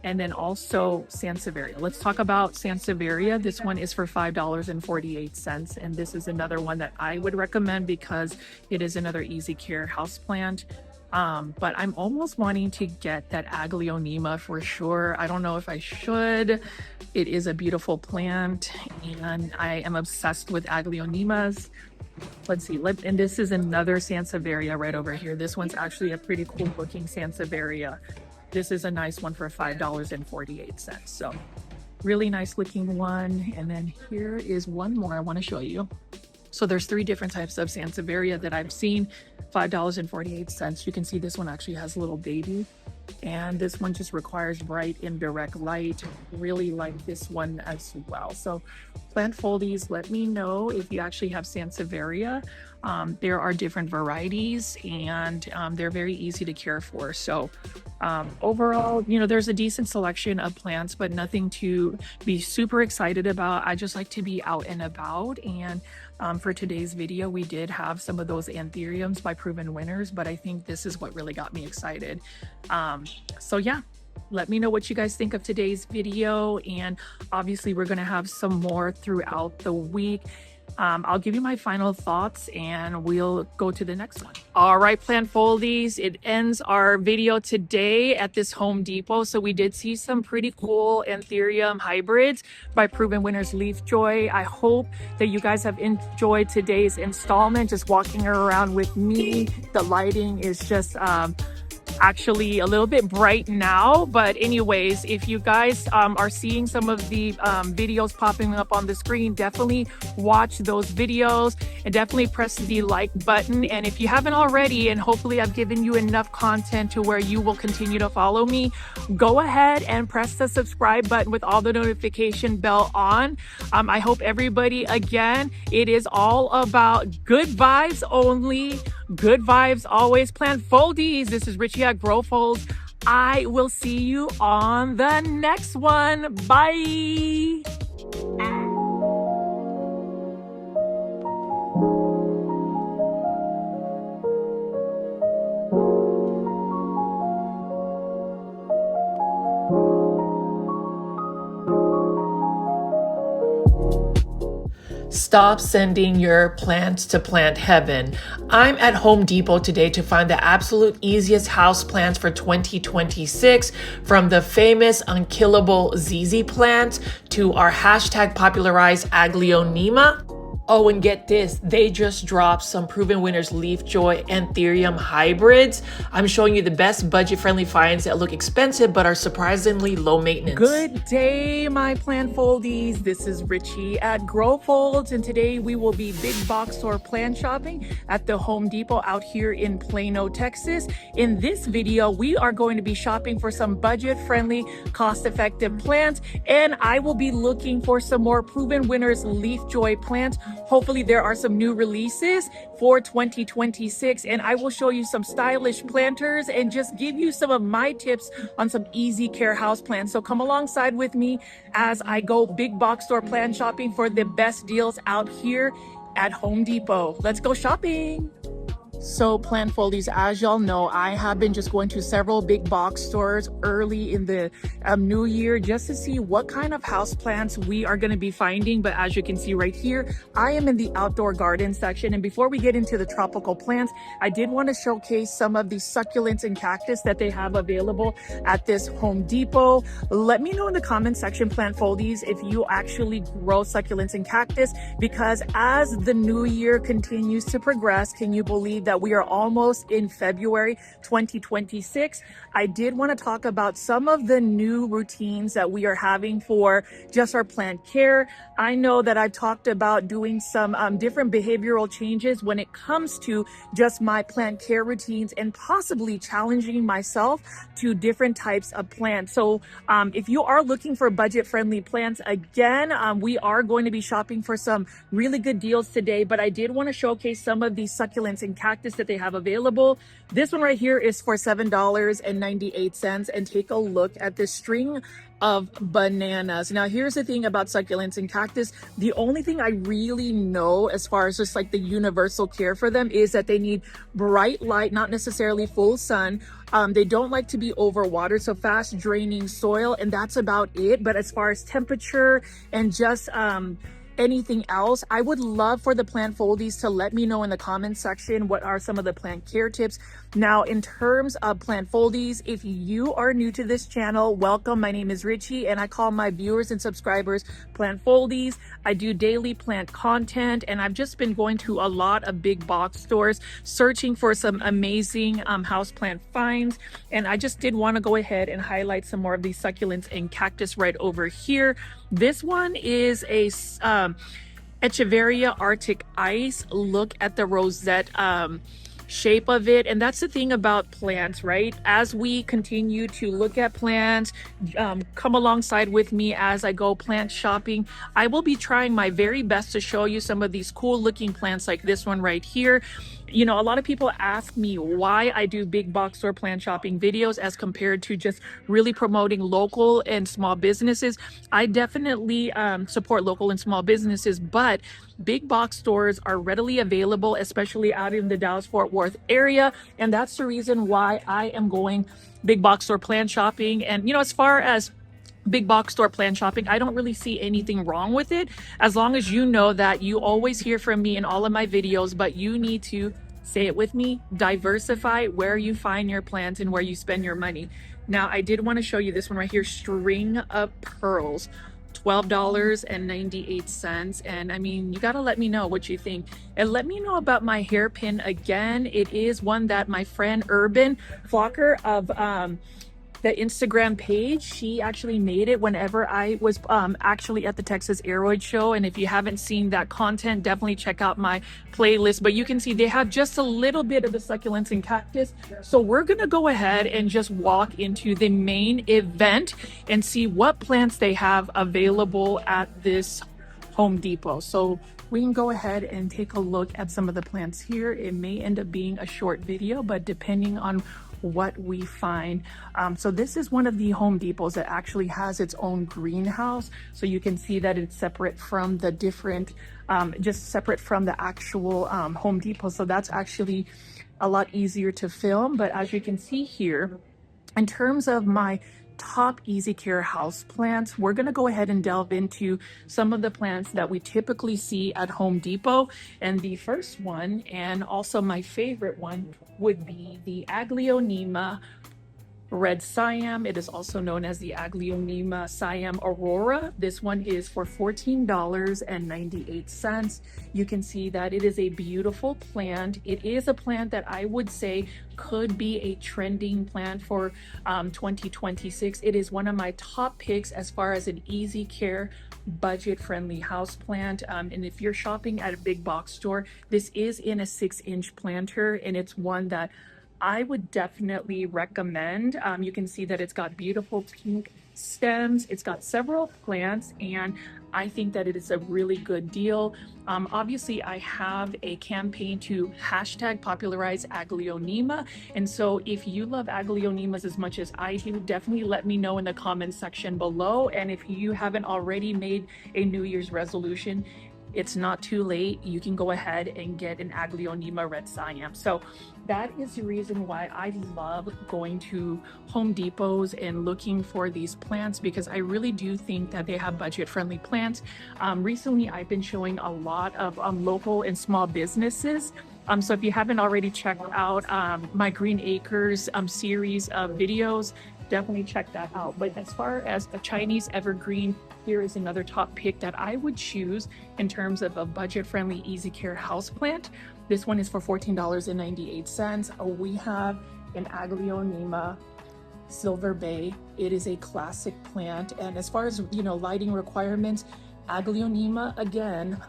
And then also Sansevieria. Let's talk about Sansevieria. This one is for $5.48. And this is another one that I would recommend because it is another easy care house plant. But I'm almost wanting to get that Aglaonema for sure. I don't know if I should. It is a beautiful plant, and I am obsessed with Aglaonemas. Let's see. And this is another Sansevieria right over here. This one's actually a pretty cool looking Sansevieria. This is a nice one for $5.48. So really nice looking one. And then here is one more I want to show you. So there's 3 different types of Sansevieria that I've seen. $5.48. You can see this one actually has a little baby, and this one just requires bright and direct light. Really like this one as well. So Plant Foldies, let me know if you actually have Sansevieria. There are different varieties, and they're very easy to care for. So overall, there's a decent selection of plants, but nothing to be super excited about. I just like to be out and about. And for today's video, we did have some of those Anthuriums by Proven Winners, but I think this is what really got me excited. So yeah, let me know what you guys think of today's video. And obviously we're going to have some more throughout the week. I'll give you my final thoughts and we'll go to the next one. All right, Plant Foldies, it ends our video today at this Home Depot. So we did see some pretty cool Anthurium hybrids by Proven Winners Leafjoy. I hope that you guys have enjoyed today's installment, just walking around with me. The lighting is just actually a little bit bright now, but anyways, if you guys are seeing some of the videos popping up on the screen, definitely watch those videos and definitely press the like button. And if you haven't already, and hopefully I've given you enough content to where you will continue to follow me, go ahead and press the subscribe button with all the notification bell on. I hope everybody, again, it is all about good vibes only. Good vibes always. Plant Foldies. This is Richie at Grow Folds. I will see you on the next one. Bye. Stop sending your plants to plant heaven. I'm at Home Depot today to find the absolute easiest house plants for 2026, from the famous unkillable ZZ plant to our hashtag popularized Aglaonema. Oh, and get this, they just dropped some Proven Winners Leafjoy Anthurium hybrids. I'm showing you the best budget-friendly finds that look expensive but are surprisingly low maintenance. Good day, my plant foldies. This is Richie at Grow Folds, and today we will be big box store plant shopping at the Home Depot out here in Plano, Texas. In this video, we are going to be shopping for some budget-friendly, cost-effective plants, and I will be looking for some more Proven Winners Leafjoy plants. Hopefully there are some new releases for 2026, and I will show you some stylish planters and just give you some of my tips on some easy care house plants. So come alongside with me as I go big box store plant shopping for the best deals out here at Home Depot. Let's go shopping. So Plant Foldies, as y'all know, I have been just going to several big box stores early in the new year just to see what kind of house plants we are going to be finding. But as you can see right here, I am in the outdoor garden section. And before we get into the tropical plants, I did want to showcase some of the succulents and cactus that they have available at this Home Depot. Let me know in the comment section, Plant Foldies, if you actually grow succulents and cactus, because as the new year continues to progress, can you believe that we are almost in February 2026. I did want to talk about some of the new routines that we are having for just our plant care. I know that I've talked about doing some different behavioral changes when it comes to just my plant care routines and possibly challenging myself to different types of plants. So if you are looking for budget-friendly plants, again, we are going to be shopping for some really good deals today, but I did want to showcase some of these succulents and cactus that they have available. This one right here is for $7.98, and take a look at this string of bananas. Now here's the thing about succulents and cactus. The only thing I really know as far as just like the universal care for them is that they need bright light, not necessarily full sun. They don't like to be overwatered, so fast draining soil, and that's about it. But as far as temperature and just anything else, I would love for the Plant Foldies to let me know in the comment section what are some of the plant care tips. Now, in terms of Plant Foldies, if you are new to this channel, welcome. My name is Richie, and I call my viewers and subscribers Plant Foldies. I do daily plant content, and I've just been going to a lot of big box stores searching for some amazing houseplant finds, and I just did want to go ahead and highlight some more of these succulents and cactus right over here. This one is a Echeveria Arctic Ice. Look at the rosette shape of it. And that's the thing about plants, right? As we continue to look at plants, come alongside with me as I go plant shopping. I will be trying my very best to show you some of these cool looking plants like this one right here. You know, a lot of people ask me why I do big box store plant shopping videos as compared to just really promoting local and small businesses. I definitely support local and small businesses, but big box stores are readily available, especially out in the Dallas-Fort Worth area. And that's the reason why I am going big box store plant shopping. And, you know, as far as big box store plant shopping, I don't really see anything wrong with it, as long as you know that you always hear from me in all of my videos, but you need to, say it with me, diversify where you find your plants and where you spend your money. Now, I did want to show you this one right here, string of pearls, $12.98. And I mean, you got to let me know what you think, and let me know about my hairpin. Again, it is one that my friend Urban Flocker of the Instagram page, she actually made it whenever I was actually at the Texas Aeroid Show. And if you haven't seen that content, definitely check out my playlist. But you can see they have just a little bit of the succulents and cactus. So we're gonna go ahead and just walk into the main event and see what plants they have available at this Home Depot. So we can go ahead and take a look at some of the plants here. It may end up being a short video, but depending on what we find. So this is one of the Home Depots that actually has its own greenhouse. So you can see that it's separate from the different, just separate from the actual Home Depot. So that's actually a lot easier to film. But as you can see here, in terms of my top easy care house plants. We're going to go ahead and delve into some of the plants that we typically see at Home Depot. And the first one, and also my favorite one, would be the Aglaonema Red Siam. It is also known as the Aglaonema Siam Aurora. This one is for $14.98. You can see that it is a beautiful plant. It is a plant that I would say could be a trending plant for 2026. It is one of my top picks as far as an easy care, budget-friendly house plant. And if you're shopping at a big box store, this is in a 6-inch planter, and it's one that I would definitely recommend. You can see that it's got beautiful pink stems. It's got several plants, and I think that it is a really good deal. Obviously, I have a campaign to hashtag popularize Aglaonema. And so if you love Aglaonemas as much as I do, definitely let me know in the comments section below. And if you haven't already made a New Year's resolution, it's not too late. You can go ahead and get an Aglaonema Red Siam. So that is the reason why I love going to Home Depots and looking for these plants, because I really do think that they have budget-friendly plants. Recently, I've been showing a lot of local and small businesses. So if you haven't already checked out my Green Acres series of videos, definitely check that out. But as far as a Chinese evergreen, here is another top pick that I would choose in terms of a budget-friendly easy care houseplant. This one is for $14.98. We have an Aglaonema Silver Bay. It is a classic plant, and as far as lighting requirements, Aglaonema, again,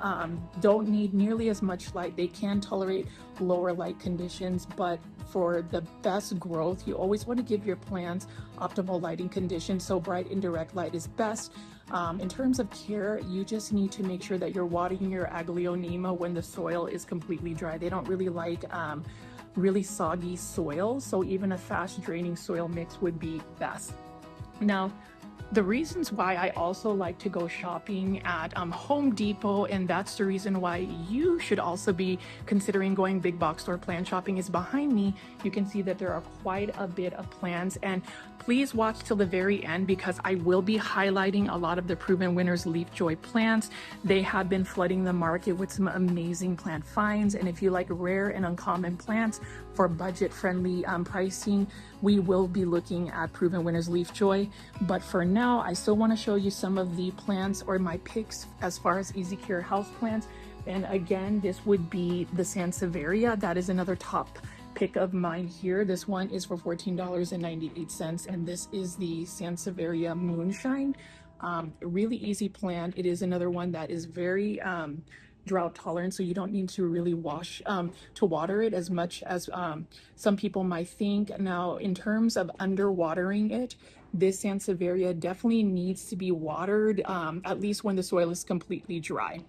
don't need nearly as much light. They can tolerate lower light conditions, but for the best growth, you always want to give your plants optimal lighting conditions, so bright indirect light is best. In terms of care, you just need to make sure that you're watering your Aglaonema when the soil is completely dry. They don't really like really soggy soil, so even a fast draining soil mix would be best. Now, the reasons why I also like to go shopping at Home Depot, and that's the reason why you should also be considering going big box store plant shopping, is behind me. You can see that there are quite a bit of plants, and please watch till the very end because I will be highlighting a lot of the Proven Winners Leafjoy plants. They have been flooding the market with some amazing plant finds, and if you like rare and uncommon plants for budget-friendly pricing, we will be looking at Proven Winners Leafjoy. But for now, I still want to show you some of the plants or my picks as far as easy care house plants. And again, this would be the Sansevieria. That is another top pick of mine here. This one is for $14.98, and this is the Sansevieria Moonshine. Really easy plant. It is another one that is very drought tolerant, so you don't need to really to water it as much as some people might think. Now, in terms of underwatering it, this Sansevieria definitely needs to be watered at least when the soil is completely dry.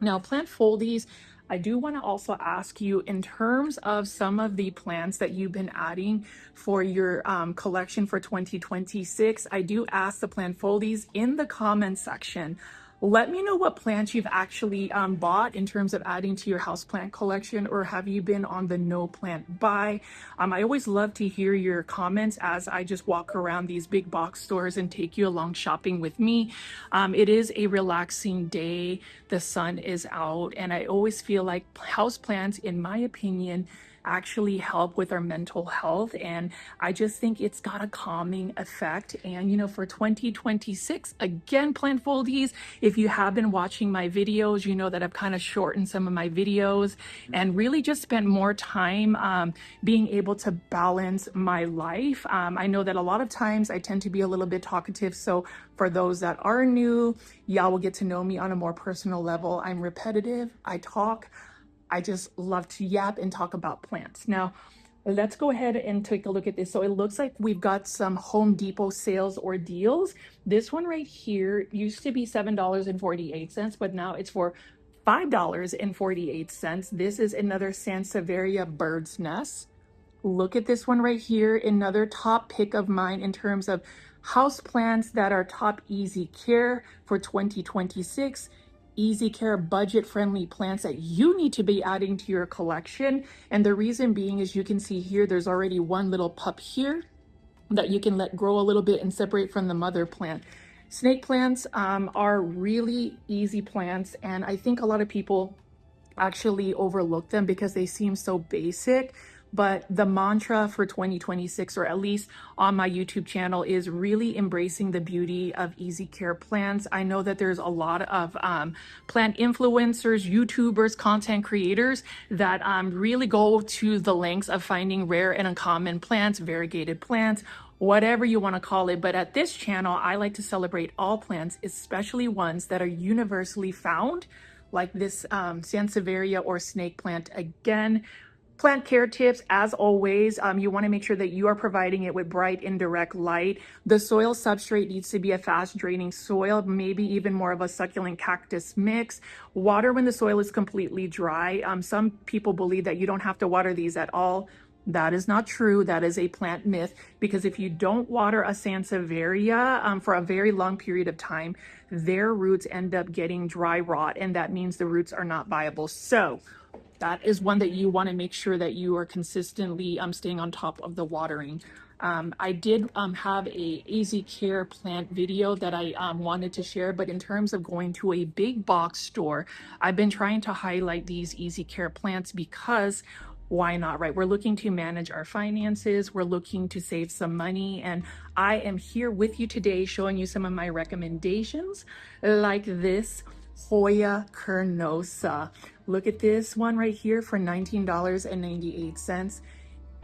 Now, Plant Foldies, I do want to also ask you, in terms of some of the plants that you've been adding for your collection for 2026, I do ask the Plant Foldies in the comment section. Let me know what plants you've actually bought in terms of adding to your houseplant collection, or have you been on the no plant buy? I always love to hear your comments as I just walk around these big box stores and take you along shopping with me. It is a relaxing day. The sun is out, and I always feel like houseplants, in my opinion, actually help with our mental health, and I just think it's got a calming effect. And for 2026, again, Plant Foldies, if you have been watching my videos, you know that I've kind of shortened some of my videos and really just spent more time being able to balance my life. I know that a lot of times I tend to be a little bit talkative, so for those that are new, y'all will get to know me on a more personal level. I'm repetitive, I talk, I just love to yap and talk about plants. Now, let's go ahead and take a look at this. So it looks like we've got some Home Depot sales or deals. This one right here used to be $7.48, but now it's for $5.48. This is another Sansevieria Bird's Nest. Look at this one right here, another top pick of mine in terms of house plants that are top easy care for 2026. Easy care, budget-friendly plants that you need to be adding to your collection. And the reason being is you can see here, there's already one little pup here. that you can let grow a little bit and separate from the mother plant. Snake plants are really easy plants, and I think a lot of people actually overlook them because they seem so basic. But the mantra for 2026, or at least on my YouTube channel, is really embracing the beauty of easy care plants. I know that there's a lot of plant influencers, YouTubers, content creators that really go to the lengths of finding rare and uncommon plants, variegated plants, whatever you want to call it. But at this channel, I like to celebrate all plants, especially ones that are universally found, like this Sansevieria or snake plant. Again, plant care tips, as always, you want to make sure that you are providing it with bright indirect light. The soil substrate needs to be a fast draining soil, maybe even more of a succulent cactus mix. Water when the soil is completely dry. Some people believe that you don't have to water these at all. That is not true. That is a plant myth, because if you don't water a Sansevieria for a very long period of time, their roots end up getting dry rot, and that means the roots are not viable. So that is one that you want to make sure that you are consistently staying on top of the watering. I did have a easy care plant video that I wanted to share, but in terms of going to a big box store, I've been trying to highlight these easy care plants because why not, right? We're looking to manage our finances. We're looking to save some money. And I am here with you today showing you some of my recommendations, like this Hoya carnosa. Look at this one right here for $19.98.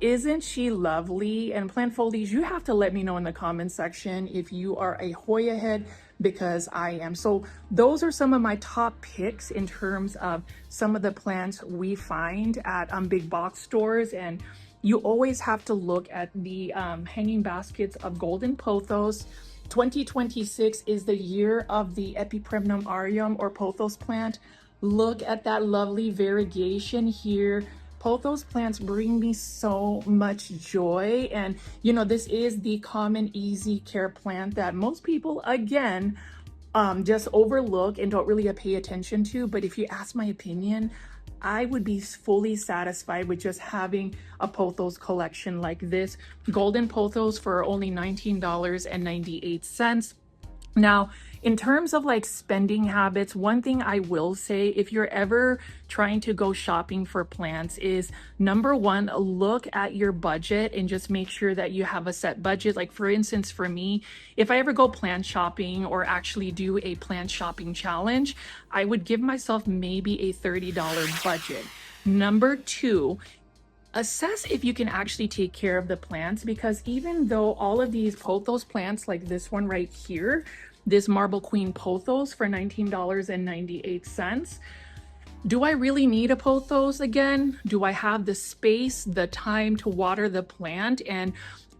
Isn't she lovely? And Plant Foldies, you have to let me know in the comment section if you are a Hoya head, because I am. So those are some of my top picks in terms of some of the plants we find at big box stores. And you always have to look at the hanging baskets of golden pothos. 2026 is the year of the Epipremnum aureum or pothos plant. Look at that lovely variegation here. Pothos plants bring me so much joy. And you know, this is the common easy care plant that most people, again, just overlook and don't really pay attention to. But if you ask my opinion, I would be fully satisfied with just having a pothos collection like this. Golden pothos for only $19.98. Now, in terms of like spending habits, one thing I will say, if you're ever trying to go shopping for plants, is number one, look at your budget and just make sure that you have a set budget. Like for instance, for me, if I ever go plant shopping or actually do a plant shopping challenge, I would give myself maybe a $30 budget. Number two, assess if you can actually take care of the plants, because even though all of these pothos plants, like this one right here, this Marble Queen pothos for $19.98, do I really need a pothos again? Do I have the space, the time to water the plant? And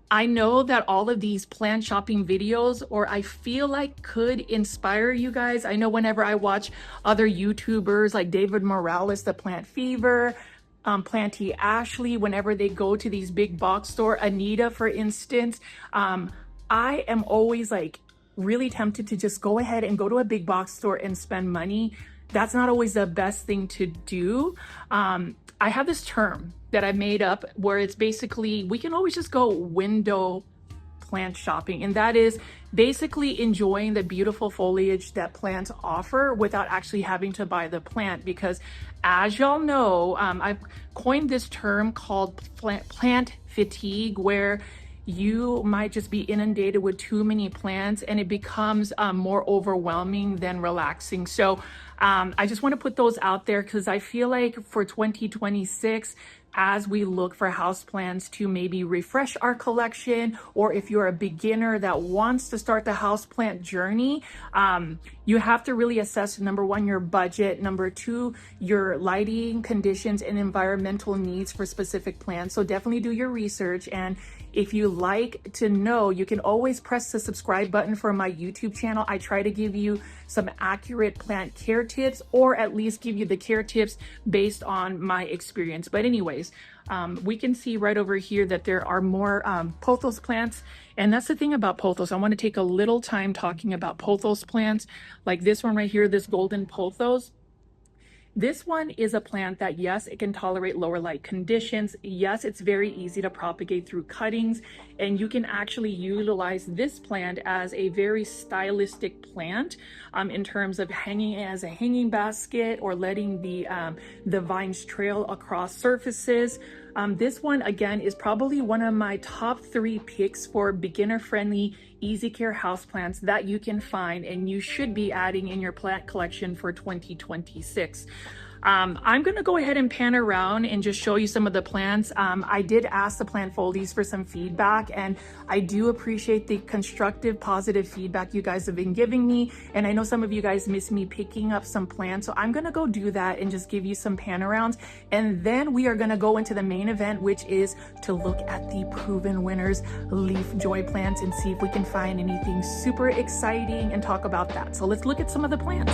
I know that all of these plant shopping videos, or I feel like, could inspire you guys. I know whenever I watch other YouTubers like David Morales, the Plant Fever, Planty Ashley, whenever they go to these big box store, Anita, for instance, I am always like really tempted to just go ahead and go to a big box store and spend money. That's not always the best thing to do. I have this term that I made up where it's basically, we can always just go window plant shopping, and that is basically enjoying the beautiful foliage that plants offer without actually having to buy the plant. Because as y'all know, I've coined this term called plant fatigue, where you might just be inundated with too many plants and it becomes more overwhelming than relaxing. So I just want to put those out there, because I feel like for 2026, as we look for houseplants to maybe refresh our collection, or if you're a beginner that wants to start the houseplant journey, you have to really assess, number one, your budget, number two, your lighting conditions and environmental needs for specific plants. So definitely do your research. And if you like to know, you can always press the subscribe button for my YouTube channel. I try to give you some accurate plant care tips, or at least give you the care tips based on my experience. But anyways, we can see right over here that there are more pothos plants. And that's the thing about pothos. I want to take a little time talking about pothos plants, like this one right here, this golden pothos. This one is a plant that, yes, it can tolerate lower light conditions. Yes, it's very easy to propagate through cuttings, and you can actually utilize this plant as a very stylistic plant in terms of hanging it as a hanging basket or letting the vines trail across surfaces. This one, again, is probably one of my top 3 picks for beginner-friendly, easy care houseplants that you can find and you should be adding in your plant collection for 2026. I'm going to go ahead and pan around and just show you some of the plants. I did ask the Plant Foldies for some feedback, and I do appreciate the constructive, positive feedback you guys have been giving me. And I know some of you guys miss me picking up some plants, so I'm going to go do that and just give you some pan arounds. And then we are going to go into the main event, which is to look at the Proven Winners Leafjoy plants and see if we can find anything super exciting and talk about that. So let's look at some of the plants.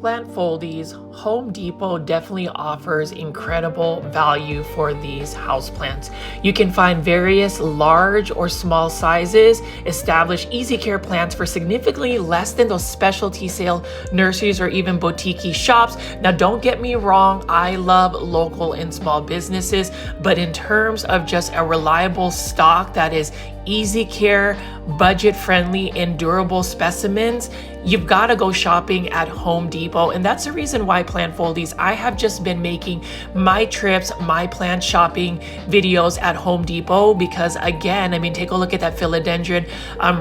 Plant Foldies, Home Depot definitely offers incredible value for these houseplants. You can find various large or small sizes, established easy care plants for significantly less than those specialty sale nurseries or even boutique shops. Now, don't get me wrong, I love local and small businesses, but in terms of just a reliable stock that is easy care, budget friendly, and durable specimens, you've got to go shopping at Home Depot. And that's the reason why Plant Foldies, I have just been making my trips, my plant shopping videos at Home Depot, because again, I mean, take a look at that philodendron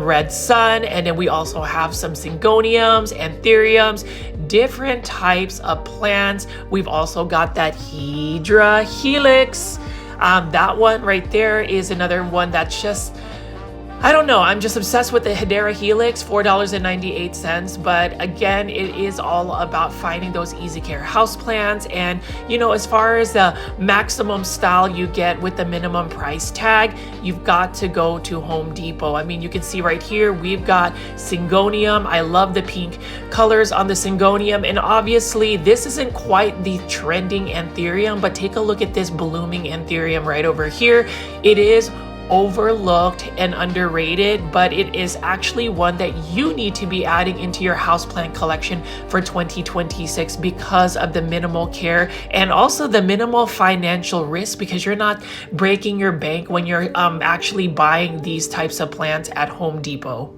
red sun, and then we also have some syngoniums, anthuriums, different types of plants. We've also got that Hydra helix. That one right there is another one that's just, I don't know, I'm just obsessed with the Hydra helix, $4.98. But again, it is all about finding those easy care houseplants. And you know, as far as the maximum style you get with the minimum price tag, you've got to go to Home Depot. I mean, you can see right here, we've got syngonium. I love the pink colors on the syngonium. And obviously this isn't quite the trending anthurium, but take a look at this blooming anthurium right over here. It is overlooked and underrated, but it is actually one that you need to be adding into your houseplant collection for 2026 because of the minimal care and also the minimal financial risk, because you're not breaking your bank when you're actually buying these types of plants at Home Depot.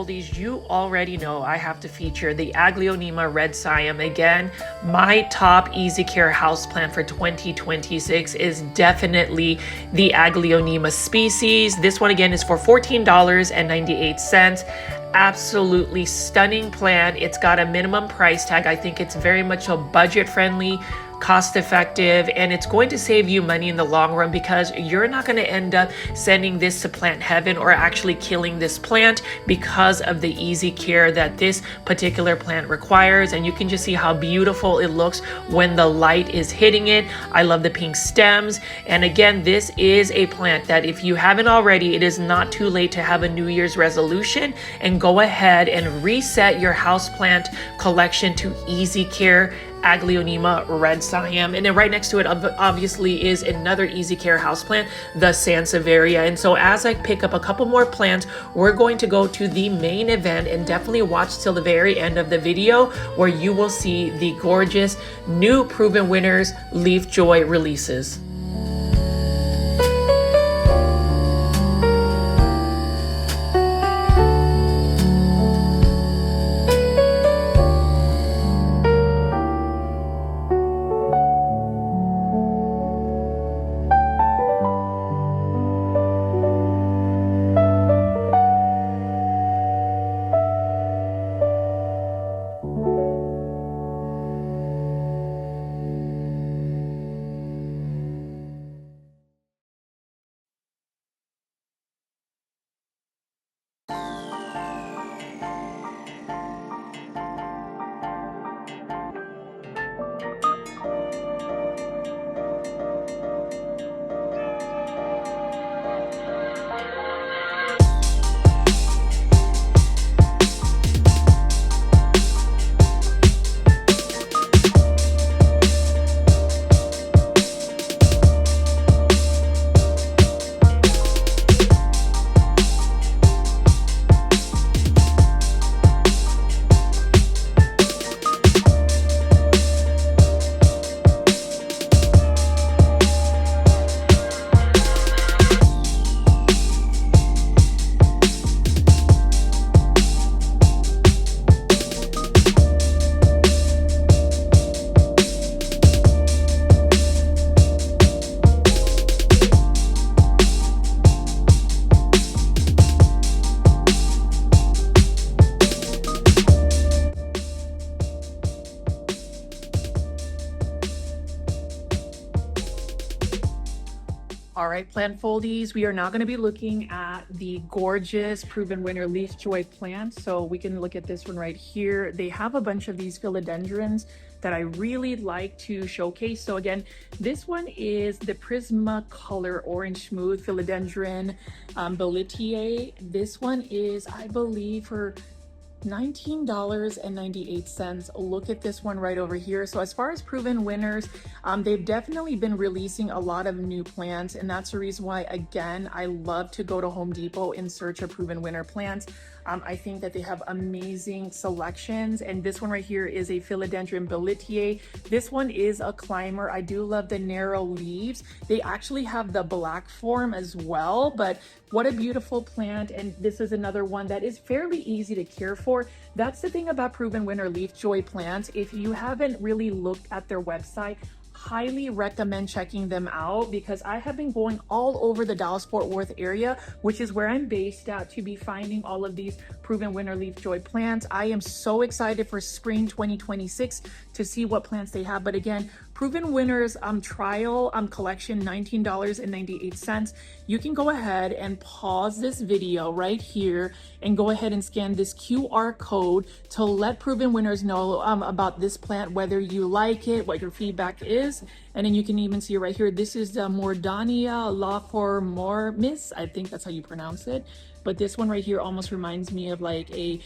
Foldies, you already know I have to feature the Aglaonema red Siam. Again, my top easy care houseplant for 2026 is definitely the Aglaonema species. This one again is for $14.98. Absolutely stunning plant. It's got a minimum price tag. I think it's very much a budget friendly, cost effective, and it's going to save you money in the long run because you're not going to end up sending this to plant heaven or actually killing this plant because of the easy care that this particular plant requires. And you can just see how beautiful it looks when the light is hitting it. I love the pink stems. And again, this is a plant that if you haven't already, it is not too late to have a New Year's resolution and go ahead and reset your houseplant collection to easy care Aglaonema red Siam. And then right next to it obviously is another easy care houseplant, the Sansevieria. And so as I pick up a couple more plants, we're going to go to the main event, and definitely watch till the very end of the video where you will see the gorgeous new Proven Winners Leafjoy releases. All right, Plant Foldies, we are now going to be looking at the gorgeous Proven Winner Leafjoy plant. So we can look at this one right here. They have a bunch of these philodendrons that I really like to showcase. So again, this one is the Prismacolor Orange Smooth Philodendron Boletier. This one is, I believe, for $19.98. Look at this one right over here. So as far as Proven Winners, they've definitely been releasing a lot of new plants, and that's the reason why, again, I love to go to Home Depot in search of Proven Winner plants. I think that they have amazing selections, and this one right here is a Philodendron Boletier. This one is a climber. I do love the narrow leaves. They actually have the black form as well, but what a beautiful plant. And this is another one that is fairly easy to care for. That's the thing about Proven Winner Leafjoy plants. If you haven't really looked at their website, highly recommend checking them out, because I have been going all over the Dallas-Fort Worth area, which is where I'm based at, to be finding all of these Proven Winner Leafjoy plants. I am so excited for spring 2026 to see what plants they have. But again, Proven Winners trial collection, $19.98. You can go ahead and pause this video right here and go ahead and scan this QR code to let Proven Winners know about this plant, whether you like it, what your feedback is. And then you can even see right here, this is the Mordania laforminis. I think that's how you pronounce it. But this one right here almost reminds me of like a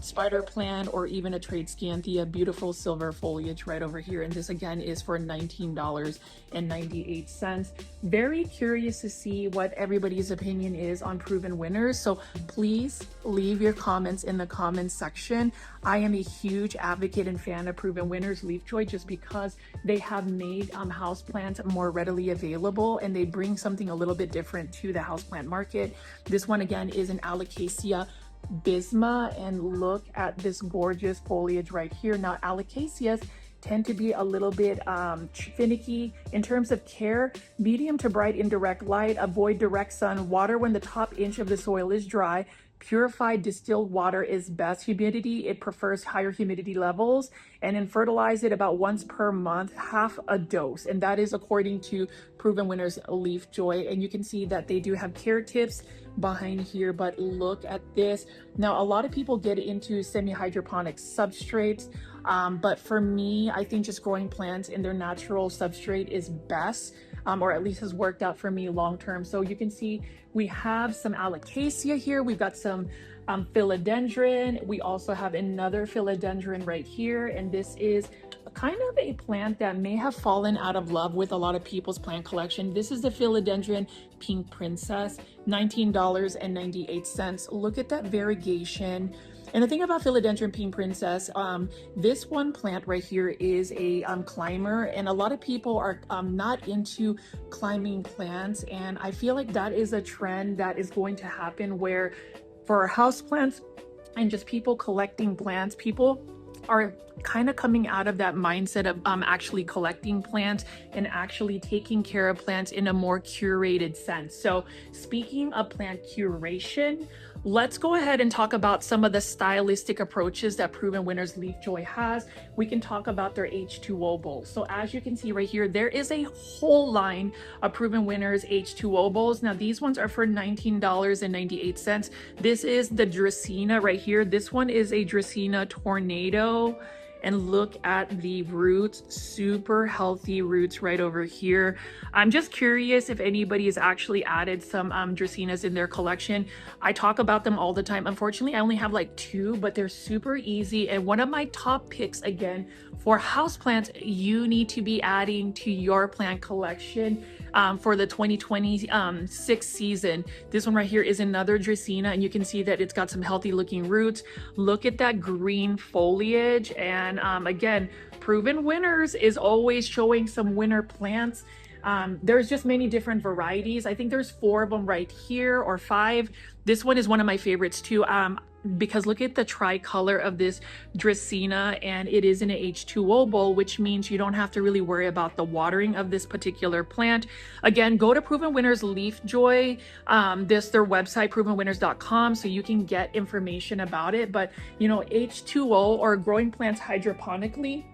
spider plant or even a tradescanthia. Beautiful silver foliage right over here. And this again is for $19.98. Very curious to see what everybody's opinion is on Proven Winners. So please leave your comments in the comments section. I am a huge advocate and fan of Proven Winners Leafjoy, just because they have made houseplants more readily available, and they bring something a little bit different to the houseplant market. This one again is an Alocasia bisma, and look at this gorgeous foliage right here. Now, alocasias tend to be a little bit finicky in terms of care. Medium to bright indirect light, avoid direct sun, water when the top inch of the soil is dry. Purified distilled water is best. Humidity, it prefers higher humidity levels, and then fertilize it about once per month, half a dose. And that is according to Proven Winners Leafjoy. And you can see that they do have care tips behind here, but look at this. Now, a lot of people get into semi-hydroponic substrates, but for me, I think just growing plants in their natural substrate is best, or at least has worked out for me long term. So you can see we have some alocasia here. We've got some philodendron. We also have another philodendron right here, and this is kind of a plant that may have fallen out of love with a lot of people's plant collection. This is the philodendron pink princess, $19.98. Look at that variegation. And the thing about philodendron pink princess, this one plant right here is a climber, and a lot of people are not into climbing plants, and I feel like that is a trend that is going to happen where for houseplants and just people collecting plants, people are kind of coming out of that mindset of actually collecting plants and actually taking care of plants in a more curated sense. So speaking of plant curation, let's go ahead and talk about some of the stylistic approaches that Proven Winners Leafjoy has. We can talk about their H2O bowls. So as you can see right here, there is a whole line of Proven Winners H2O bowls. Now these ones are for $19.98. This is the Dracaena right here. This one is a Dracaena Tornado. And look at the roots, super healthy roots right over here. I'm just curious if anybody has actually added some Dracaenas in their collection. I talk about them all the time. Unfortunately, I only have like 2, but they're super easy. And one of my top picks, again, for houseplants, you need to be adding to your plant collection for the 2026 season. This one right here is another Dracaena, and you can see that it's got some healthy looking roots. Look at that green foliage. And again, Proven Winners is always showing some winter plants. There's just many different varieties. I think there's 4 of them right here, or 5. This one is one of my favorites too, because look at the tricolor of this Dracaena, and it is in a H2O bowl, which means you don't have to really worry about the watering of this particular plant. Again, go to Proven Winners Leafjoy, their website, provenwinners.com, so you can get information about it. But you know, H2O, or growing plants hydroponically,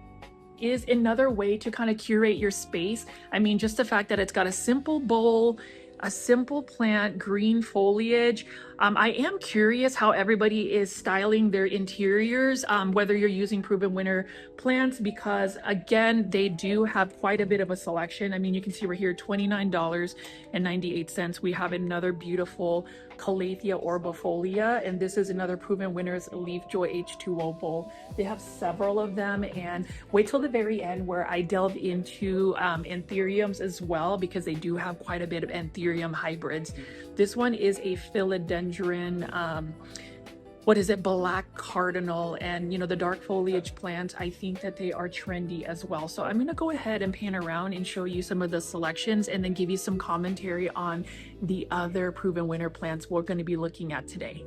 is another way to kind of curate your space. I mean, just the fact that it's got a simple bowl, a simple plant, green foliage. I am curious how everybody is styling their interiors, whether you're using Proven Winner plants, because again, they do have quite a bit of a selection. I mean, you can see right here, $29.98. We have another beautiful Calathea orbifolia, and this is another Proven Winners Leafjoy H2O bowl. They have several of them, and wait till the very end where I delve into Anthuriums as well, because they do have quite a bit of Anthurium hybrids. This one is a philodendron, black cardinal, and you know, the dark foliage plants, I think that they are trendy as well. So I'm going to go ahead and pan around and show you some of the selections, and then give you some commentary on the other Proven Winner plants we're going to be looking at today.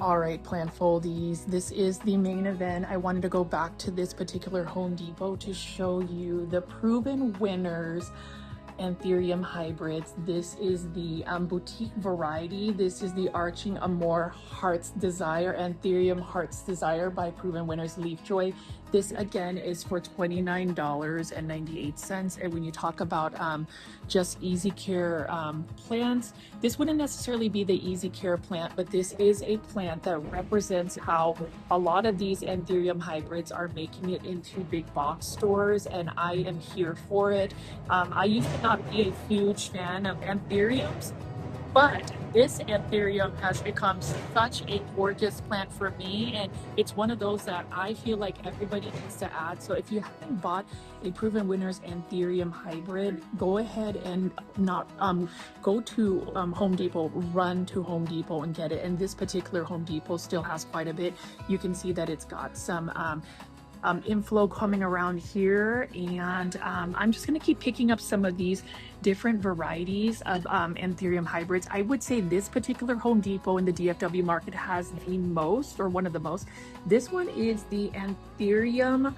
All right, Plant Foldies, this is the main event. I wanted to go back to this particular Home Depot to show you the Proven Winners Anthurium hybrids. This is the boutique variety. This is the Arching Amore Heart's Desire, Anthurium Heart's Desire by Proven Winners Leafjoy. This again is for $29.98. And when you talk about just easy care plants, this wouldn't necessarily be the easy care plant, but this is a plant that represents how a lot of these Anthurium hybrids are making it into big box stores, and I am here for it. I used to not be a huge fan of Anthuriums, but this Anthurium has become such a gorgeous plant for me, and it's one of those that I feel like everybody needs to add. So if you haven't bought a Proven Winners Anthurium hybrid, go ahead and go to Home Depot, run to Home Depot and get it. And this particular Home Depot still has quite a bit. You can see that it's got some inflow coming around here, and I'm just going to keep picking up some of these different varieties of Anthurium hybrids. I would say this particular Home Depot in the DFW market has the most, or one of the most. This one is the Anthurium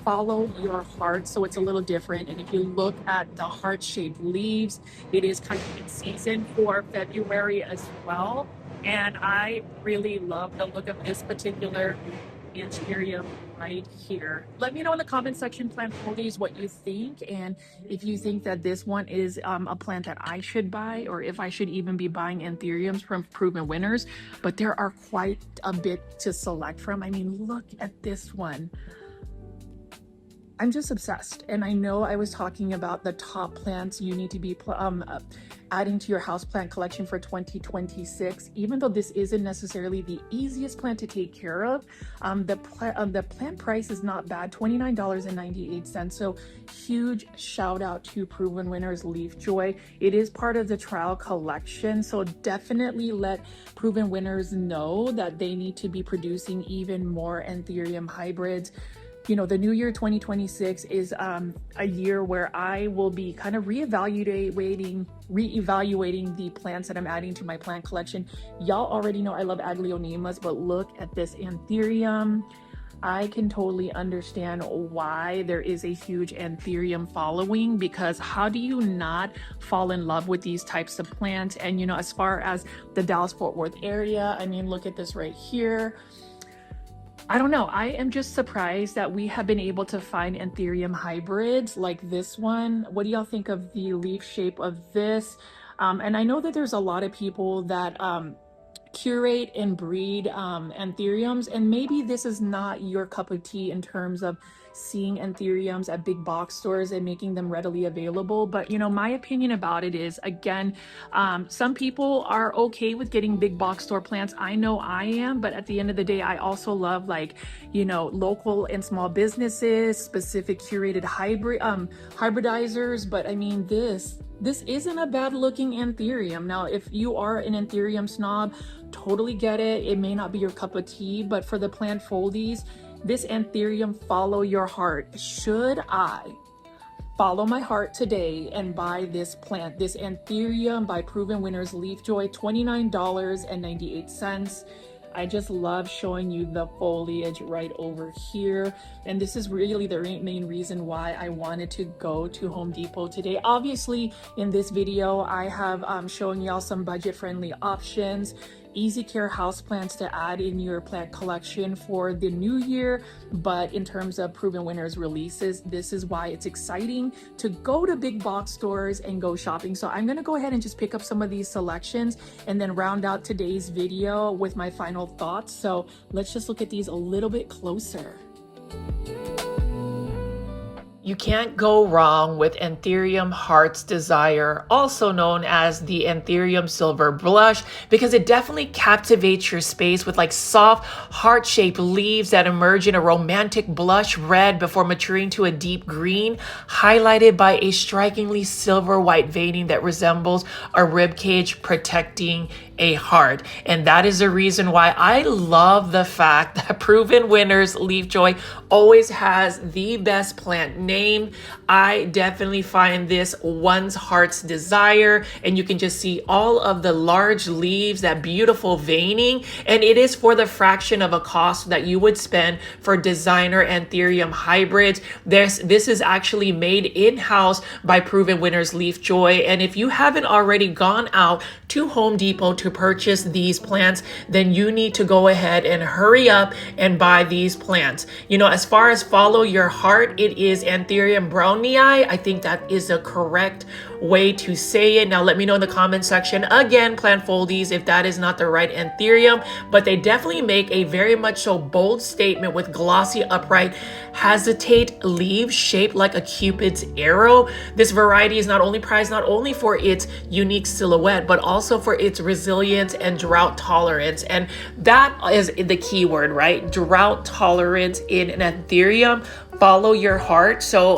Follow Your Heart, so it's a little different. And if you look at the heart-shaped leaves, it is kind of in season for February as well. And I really love the look of this particular Anthurium right here. Let me know in the comment section, Plant Foldies, what you think, and if you think that this one is a plant that I should buy, or if I should even be buying Anthuriums from Proven Winners. But there are quite a bit to select from. I mean, look at this one. I'm just obsessed. And I know I was talking about the top plants you need to be adding to your houseplant collection for 2026. Even though this isn't necessarily the easiest plant to take care of, the plant price is not bad, $29.98. So huge shout out to Proven Winners Leafjoy. It is part of the trial collection. So definitely let Proven Winners know that they need to be producing even more Anthurium hybrids. You know, the new year 2026 is a year where I will be kind of reevaluating the plants that I'm adding to my plant collection. Y'all already know I love Aglaonemas, but look at this Anthurium. I can totally understand why there is a huge Anthurium following, because how do you not fall in love with these types of plants? And, you know, as far as the Dallas-Fort Worth area, I mean, look at this right here. I don't know. I am just surprised that we have been able to find Anthurium hybrids like this one. What do y'all think of the leaf shape of this? And I know that there's a lot of people that curate and breed Anthuriums, and maybe this is not your cup of tea in terms of seeing Anthuriums at big box stores and making them readily available. But you know, my opinion about it is, again, some people are okay with getting big box store plants. I know I am, but at the end of the day, I also love, like, you know, local and small businesses, specific curated hybridizers. But I mean, this isn't a bad looking Anthurium. Now, if you are an Anthurium snob, totally get it. It may not be your cup of tea, but for the Plant Foldies, this Anthurium Follow Your Heart. Should I follow my heart today and buy this plant, this Anthurium by Proven Winners Leafjoy, $29.98. I just love showing you the foliage right over here. And this is really the main reason why I wanted to go to Home Depot today. Obviously, in this video, I have shown y'all some budget-friendly options, easy care houseplants to add in your plant collection for the new year. But in terms of Proven Winners releases, this is why it's exciting to go to big box stores and go shopping. So I'm gonna go ahead and just pick up some of these selections and then round out today's video with my final thoughts. So let's just look at these a little bit closer. You can't go wrong with Anthurium Heart's Desire, also known as the Anthurium Silver Blush, because it definitely captivates your space with like soft, heart-shaped leaves that emerge in a romantic blush red before maturing to a deep green, highlighted by a strikingly silver-white veining that resembles a rib cage protecting a heart. And that is the reason why I love the fact that Proven Winners Leafjoy always has the best plant name. I definitely find this One's Heart's Desire, and you can just see all of the large leaves, that beautiful veining, and it is for the fraction of a cost that you would spend for designer Anthurium hybrids. This is actually made in-house by Proven Winners Leafjoy, and if you haven't already gone out to Home Depot to purchase these plants, then you need to go ahead and hurry up and buy these plants. You know, as far as follow your heart, it is Anthurium brownii. I think that is the correct way to say it. Now let me know in the comment section, again, Plant Foldies, if that is not the right Anthurium, but they definitely make a very much so bold statement with glossy, upright, hesitate leaves shaped like a Cupid's arrow. This variety is not only prized not only for its unique silhouette, but also for its resilience and drought tolerance. And that is the key word, right? Drought tolerance in an Anthurium. Follow your heart. So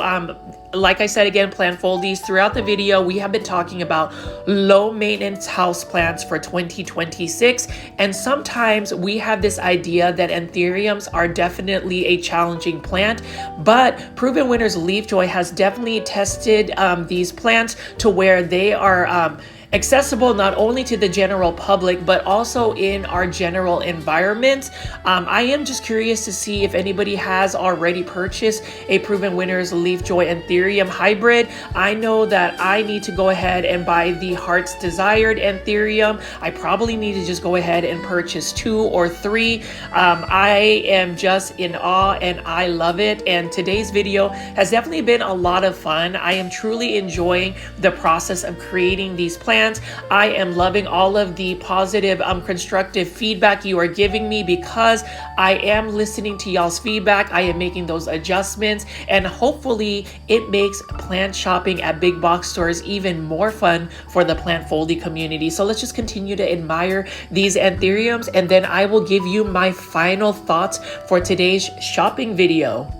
like I said again, Plant Foldies, throughout the video, we have been talking about low maintenance houseplants for 2026. And sometimes we have this idea that Anthuriums are definitely a challenging plant, but Proven Winners Leafjoy has definitely tested these plants to where they are accessible not only to the general public, but also in our general environment. I am just curious to see if anybody has already purchased a Proven Winners Leafjoy Anthurium hybrid. I know that I need to go ahead and buy the Heart's Desired Anthurium. I probably need to just go ahead and purchase 2 or 3. I am just in awe and I love it. And today's video has definitely been a lot of fun. I am truly enjoying the process of creating these plants. I am loving all of the positive, constructive feedback you are giving me, because I am listening to y'all's feedback. I am making those adjustments, and hopefully it makes plant shopping at big box stores even more fun for the Plant Foldie community. So let's just continue to admire these Anthuriums, and then I will give you my final thoughts for today's shopping video.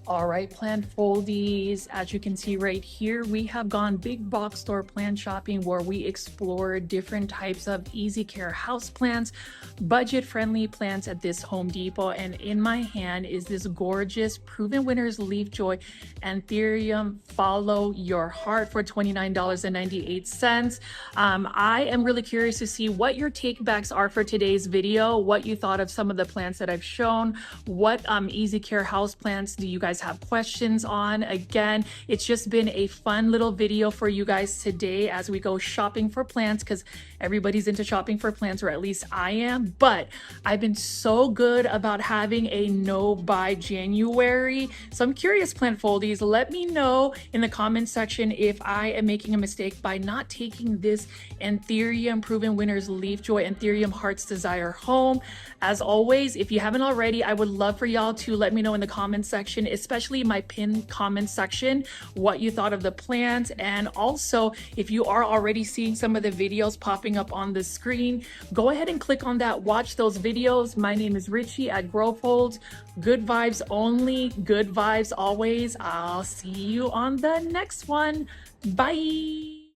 All right, Plant Foldies, as you can see right here, we have gone big box store plant shopping where we explore different types of easy care house plants, budget-friendly plants at this Home Depot. And in my hand is this gorgeous Proven Winners Leafjoy Anthurium Follow Your Heart for $29.98. I am really curious to see what your takebacks are for today's video, what you thought of some of the plants that I've shown, what easy care house plants do you guys have questions on. Again, it's just been a fun little video for you guys today as we go shopping for plants, because everybody's into shopping for plants, or at least I am. But I've been so good about having a no buy January. So I'm curious, Plant Foldies, let me know in the comment section if I am making a mistake by not taking this Anthurium Proven Winners Leafjoy Anthurium Heart's Desire home. As always, if you haven't already, I would love for y'all to let me know in the comment section, especially my pinned comment section, what you thought of the plant. And also, if you are already seeing some of the videos popping up on the screen, go ahead and click on that, watch those videos. My name is Richie at Growfold. Good vibes only, good vibes always. I'll see you on the next one. Bye.